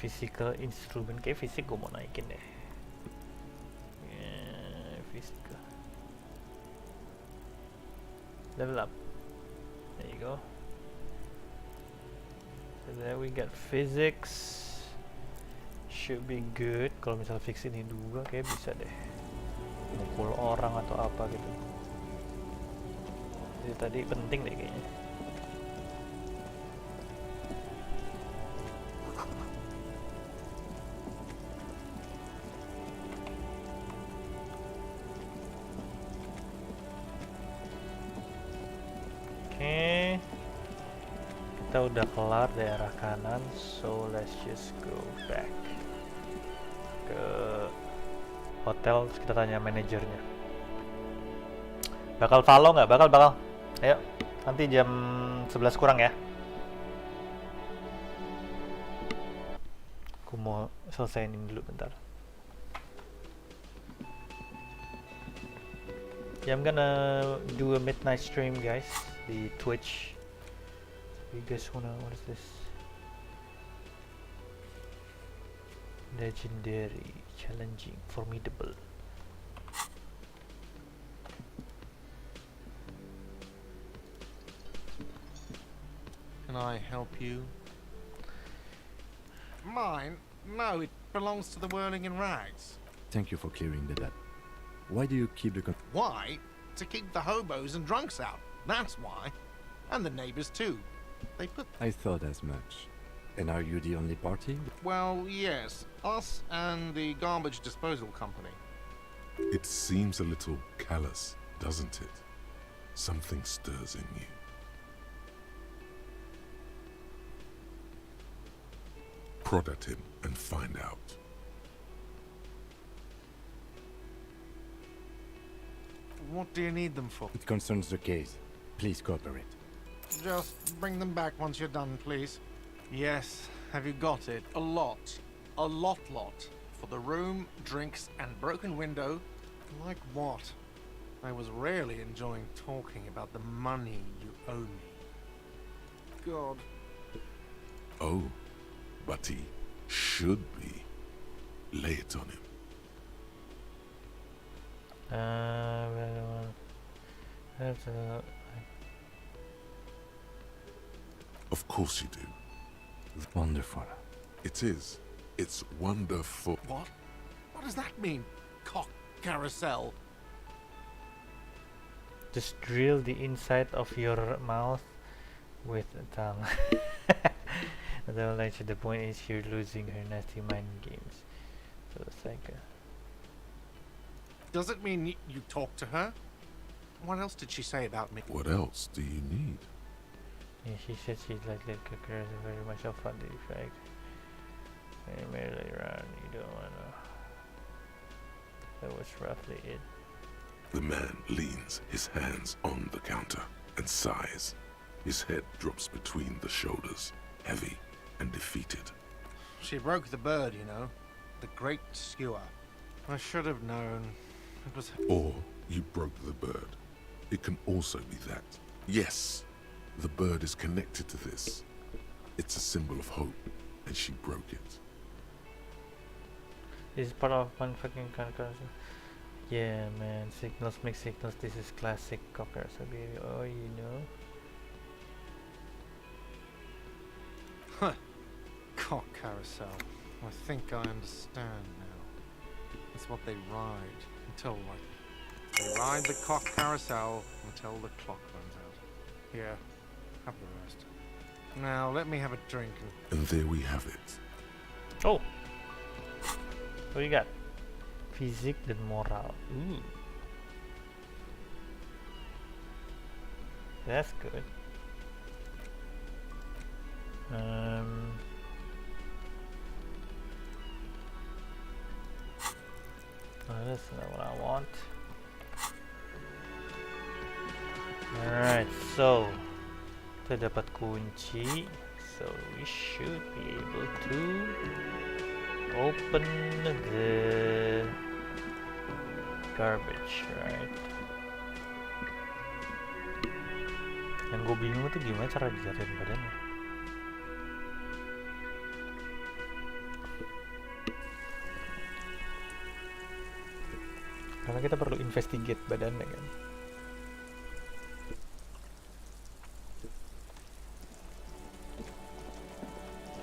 Physical instrument, kayak fisik gue mau naikin deh. Physical level up, there you go. So there we got physics, should be good. Kalau misal fix ini dua kayak bisa deh mukul orang atau apa gitu. Jadi tadi penting deh kayaknya. kita udah kelar daerah kanan, so let's just go back ke hotel. Terus kita tanya manajernya. Bakal follow nggak? Bakal. Ayo, nanti jam 11 kurang ya. Aku mau selesaiin ini dulu bentar. Yeah, I'm gonna do a midnight stream, guys. The Twitch. You guys wanna? What is this? Legendary, challenging, formidable. Can I help you? Mine? No, it belongs to the Whirling in Rags. Thank you for clearing that up. Why do you keep the Why? To keep the hobos and drunks out. That's why. And the neighbors too. They put... I thought as much. And are you the only party? Well, yes. Us and the garbage disposal company. It seems a little callous, doesn't it? Something stirs in you. Prod at him and find out. What do you need them for? It concerns the case. Please cooperate. Just bring them back once you're done, please. Yes, have you got it? A lot. A lot. For the room, drinks, and broken window. Like what? I was really enjoying talking about the money you owe me. God. Oh, but he should be. Lay it on him. Of course you do. Wonderful. It is. It's wonderful. What? What does that mean? Cock carousel. Just drill the inside of your mouth with a tongue. The point is you're losing her nasty mind games. So it's like Does it mean you talked to her? What else did she say about me? What else do you need? yeah, she said she'd like cookers very much of fun to like. And maybe later on you don't wanna. That was roughly it. The man leans his hands on the counter and sighs. His head drops between the shoulders, heavy and defeated. She broke the bird, you know. The great skewer. I should have known. It was... Or you broke the bird. It can also be that. Yes, the bird is connected to this. It's a symbol of hope, and she broke it. This is part of one fucking conquest. Yeah, man. Signals make signals. This is classic cocker. So baby, oh, you know. Huh. Cock carousel. I think I understand now. It's what they ride until, like, they ride the cock carousel until the clock runs out. Here, have the rest. Now let me have a drink. And there we have it. Oh. What do you got? Physique dan moral. Ooh. That's good. That's not what I want. Alright, so kita dapat kunci, so we should be able to open the garbage, right? Yang gue bingung tuh gimana cara dijatuhin badannya. Karena kita perlu investigate badannya kan.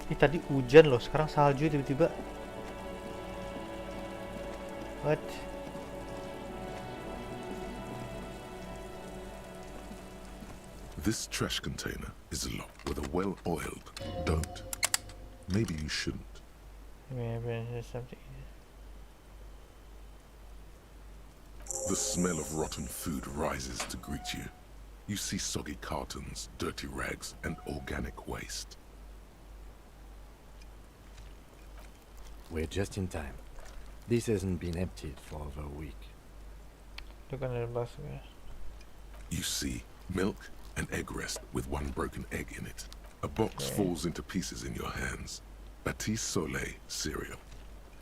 Ih, tadi hujan loh, sekarang salju tiba-tiba. What? This trash container is locked with a well-oiled. Don't. Maybe you shouldn't. Maybe there's something. The smell of rotten food rises to greet you. You see soggy cartons, dirty rags, and organic waste. We're just in time. This hasn't been emptied for over a week. You see milk and egg rest with one broken egg in it. A box falls into pieces in your hands. Batiste Soleil cereal.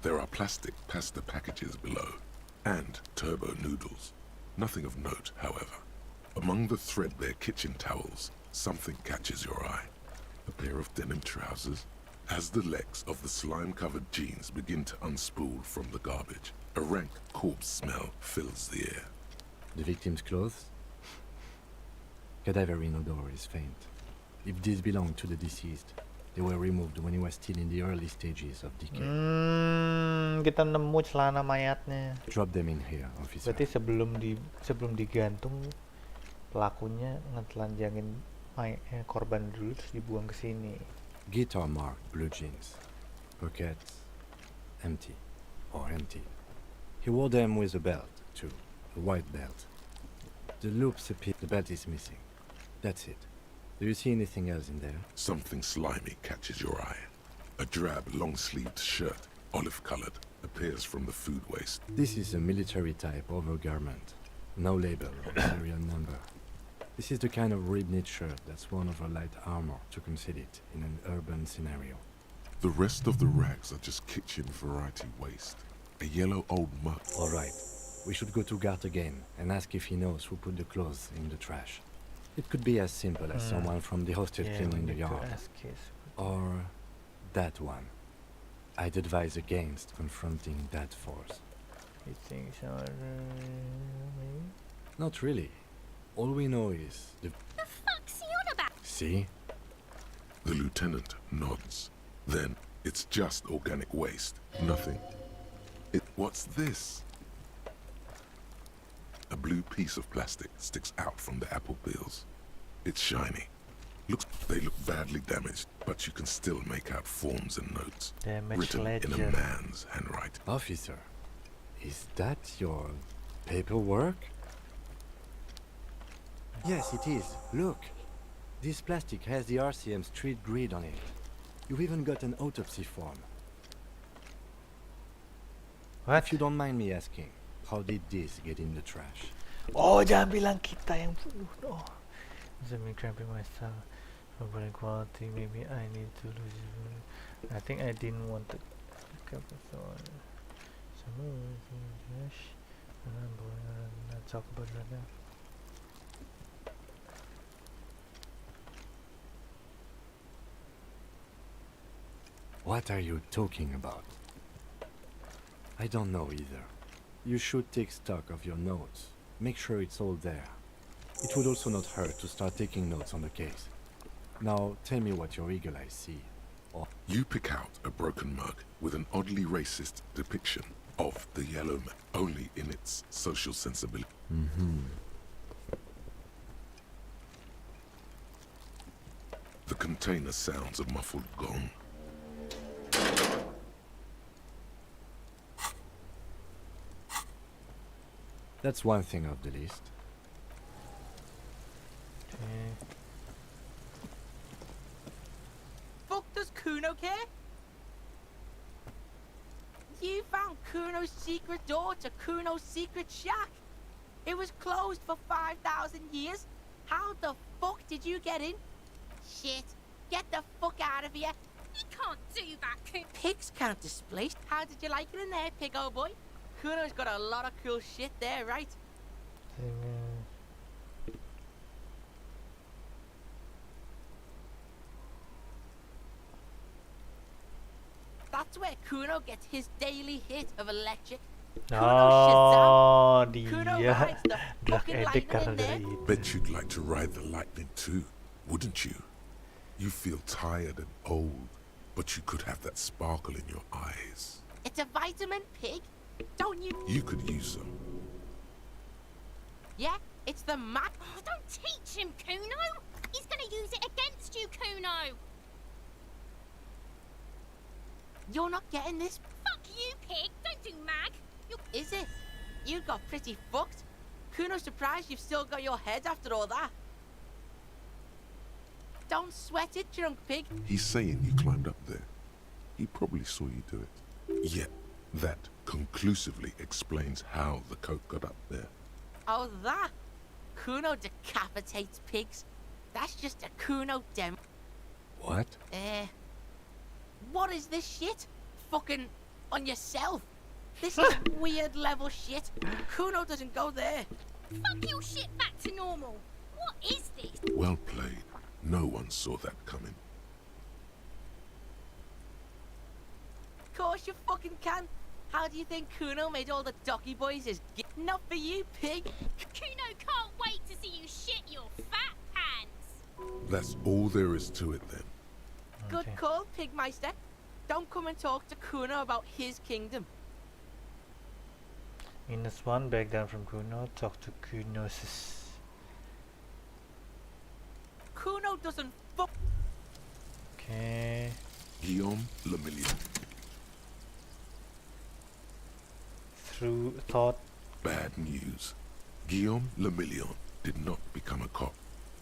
There are plastic pasta packages below, and turbo noodles. Nothing of note, however. Among the threadbare kitchen towels, something catches your eye. A pair of denim trousers. As the legs of the slime-covered jeans begin to unspool from the garbage, a rank corpse smell fills the air. The victim's clothes? Cadaverine odor is faint. If these belong to the deceased, they were removed when he was still in the early stages of decay. Kita nemu celana mayatnya. Drop them in here, officer. Berarti sebelum digantung, pelakunya ngetelanjangin korban dulu terus dibuang ke sini. Guitar marked blue jeans. Pockets empty. Or empty. He wore them with a belt, too. A white belt. The loops appear. The belt is missing. That's it. Do you see anything else in there? Something slimy catches your eye. A drab, long-sleeved shirt, olive-colored, appears from the food waste. This is a military-type overgarment. No label or serial number. This is the kind of rib-knit shirt that's worn over light armor to conceal it in an urban scenario. The rest of the rags are just kitchen variety waste. A yellow old mug. All right. We should go to Gart again and ask if he knows who put the clothes in the trash. It could be as simple as someone from the hostel cleaning the yard. Or that one. I'd advise against confronting that force. You think so? Maybe? Not really. All we know is the fuck's he on about? See? The lieutenant nods. Then it's just organic waste. Nothing. What's this? A blue piece of plastic sticks out from the apple peels. It's shiny. They look badly damaged, but you can still make out forms and notes. Written in a man's handwriting. Officer, is that your paperwork? Yes, it is. Look. This plastic has the RCM street grid on it. You've even got an autopsy form. What? If you don't mind me asking, how did this get in the trash? Oh, jangan bilang kita yang bunuh. Oh. Doesn't mean cramping myself. For body quality, maybe I need to lose it. I think I didn't want to talk about it right now. What are you talking about? I don't know either. You should take stock of your notes. Make sure it's all there. It would also not hurt to start taking notes on the case. Now, tell me what your eagle eyes see. Or you pick out a broken mug with an oddly racist depiction of the yellow man, only in its social sensibility. The container sounds a muffled gong. That's one thing off the list. Fuck does Kuno care? You found Kuno's secret door to Kuno's secret shack. It was closed for 5,000 years. How the fuck did you get in? Shit. Get the fuck out of here. You can't do that, Kuno. Pigs can't displace. How did you like it in there, pig old boy? Kuno's got a lot of cool shit there, right? That's where Kuno gets his daily hit of electric. Oh, Kuno dia rides the drug fucking addict lightning karena in there. dari itu. Bet you'd like to ride the lightning too, wouldn't you? You feel tired and old, but you could have that sparkle in your eyes. It's a vitamin, pig. Don't you? You could use some. Yeah, it's the Mac. Oh, don't teach him, Kuno. He's gonna use it against you, Kuno. You're not getting this. Fuck you, pig. Don't do mag. Is it? You got pretty fucked. Kuno's surprised you've still got your head after all that. Don't sweat it, drunk pig. He's saying you climbed up there. He probably saw you do it. Yet, that conclusively explains how the coat got up there. Oh, that? Kuno decapitates pigs. That's just a Kuno demo. What? What is this shit? Fucking on yourself. This is weird level shit. Kuno doesn't go there. Fuck your shit back to normal. What is this? Well played. No one saw that coming. Of course you fucking can. How do you think Kuno made all the docky boys his Not for you, pig. Kuno can't wait to see you shit your fat pants. That's all there is to it then. Good call, Pigmeister. Don't come and talk to Kuno about his kingdom. -1 back down from Kuno. Talk to Kunosis. Kuno doesn't fuck. Okay. Guillaume Lemillion. Through thought. Bad news. Guillaume Lemillion did not become a cop.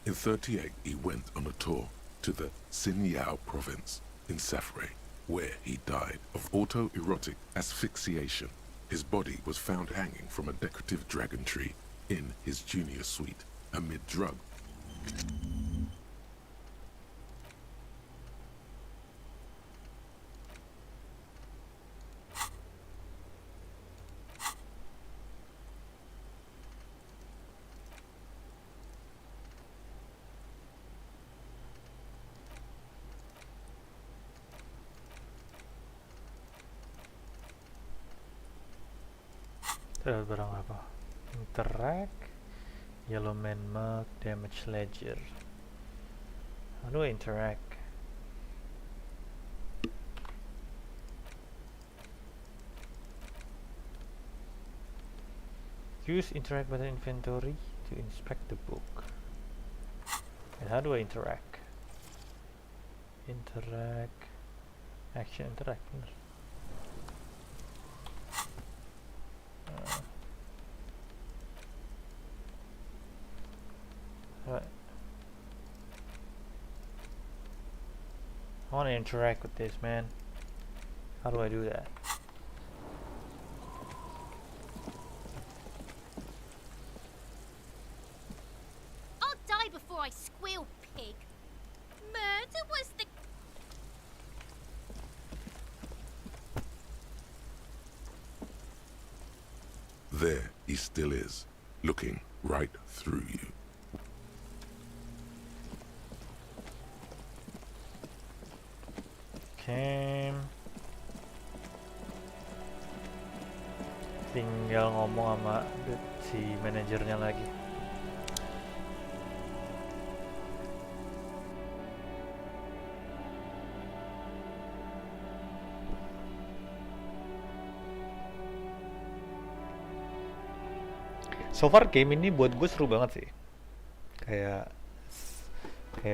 In 38, he went on a tour to the Sinyao province in Safre, where he died of autoerotic asphyxiation. His body was found hanging from a decorative dragon tree in his junior suite amid drug. Barang apa? Interact, Yellow Man Mark, Damage Ledger. How do I interact? Use interact button inventory to inspect the book. And how do I interact? Interact, action, interact. Right. I want to interact with this, man. How do I do that? I'll die before I squeal, pig. Murder was the... There he still is, looking right through you. Okay. Tinggal ngomong sama si manajernya lagi. So far game ini buat gue seru banget sih. Kayak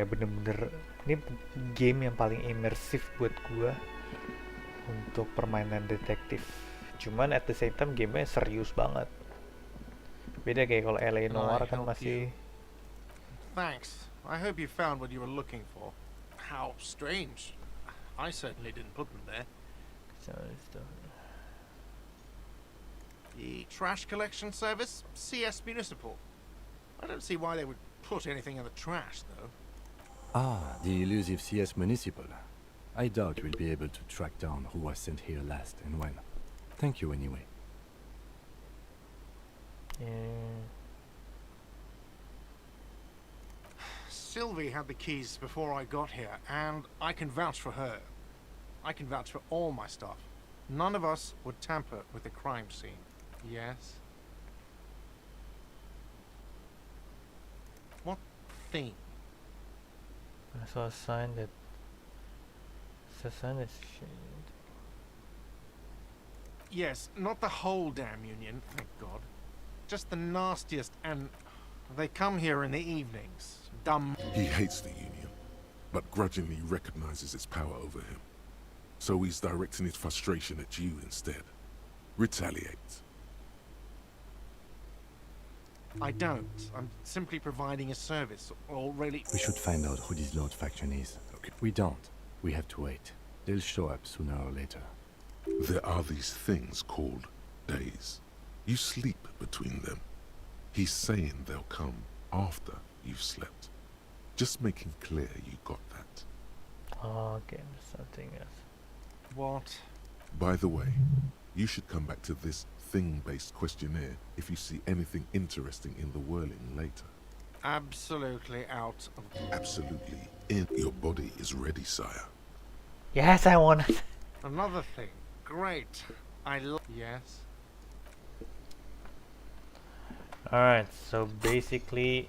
bener-bener ini game yang paling imersif buat gue untuk permainan detektif. Cuman at the same time gamenya serius banget. Beda kayak kalau LA Noire kan masih. Thanks. I hope you found what you were looking for. How strange. I certainly didn't put them there. The trash collection service, CS Municipal. I don't see why they would put anything in the trash, though. Ah, the elusive CS Municipal. I doubt we'll be able to track down who was sent here last and when. Thank you anyway. Sylvie had the keys before I got here, and I can vouch for her. I can vouch for all my stuff. None of us would tamper with the crime scene. Yes? What thing? I saw a sign that Yes, not the whole damn union, thank God. Just the nastiest, and they come here in the evenings. Dumb. He hates the union, but grudgingly recognizes its power over him. So he's directing his frustration at you instead. Retaliate. I don't. I'm simply providing a service, or really... We should find out who this Lord faction is. Okay. We don't. We have to wait. They'll show up sooner or later. There are these things called days. You sleep between them. He's saying they'll come after you've slept. Just making clear you got that. Okay, something else. What? By the way, you should come back to this thing-based questionnaire if you see anything interesting in the whirling later. Absolutely out of... Absolutely in. Your body is ready, sire. Yes, I want it. Another thing. Great. Yes. Alright, so basically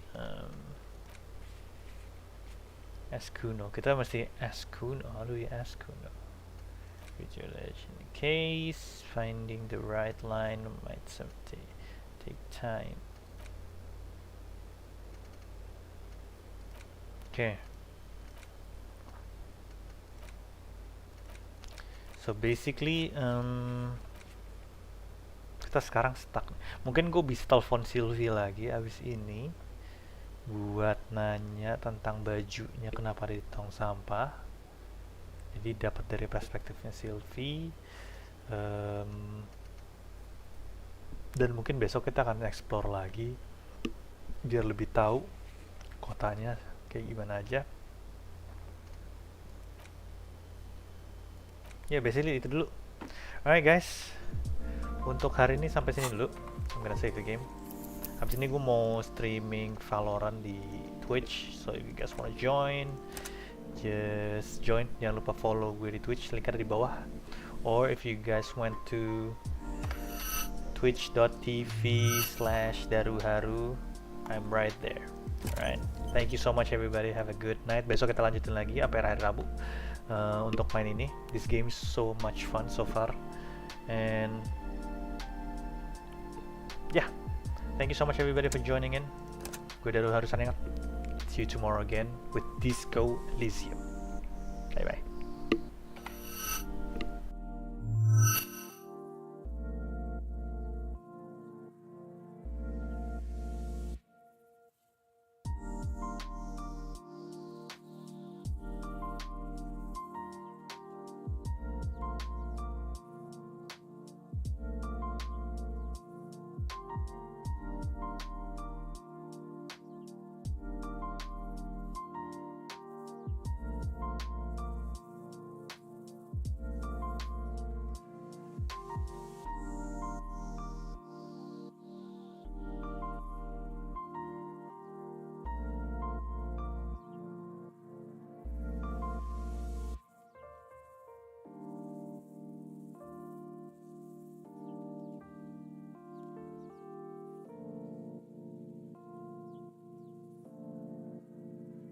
ask Kuno. Kita mesti ask Kuno. How do we ask Kuno? Visualization case, finding the right line might take time. Okay. So basically kita sekarang stuck. Mungkin gue bisa telepon Sylvie lagi abis ini buat nanya tentang bajunya kenapa ada di tong sampah. Jadi dapat dari perspektifnya Sylvie. Dan mungkin besok kita akan explore lagi biar lebih tahu kotanya kayak gimana aja. Ya, basically itu dulu. Alright guys, untuk hari ini sampai sini dulu. I'm gonna save the game. Habis ini gue mau streaming Valorant di Twitch. So if you guys wanna join, just join. Jangan lupa follow gue di Twitch, link ada di bawah. Or if you guys went to twitch.tv/Daruharu, I'm right there. Alright, thank you so much everybody. Have a good night. Besok kita lanjutin lagi sampai hari Rabu. Untuk main ini. This game is so much fun so far, and yeah, thank you so much everybody for joining in. Gue Daruharu signing out. See you tomorrow again with Disco Elysium. Bye bye.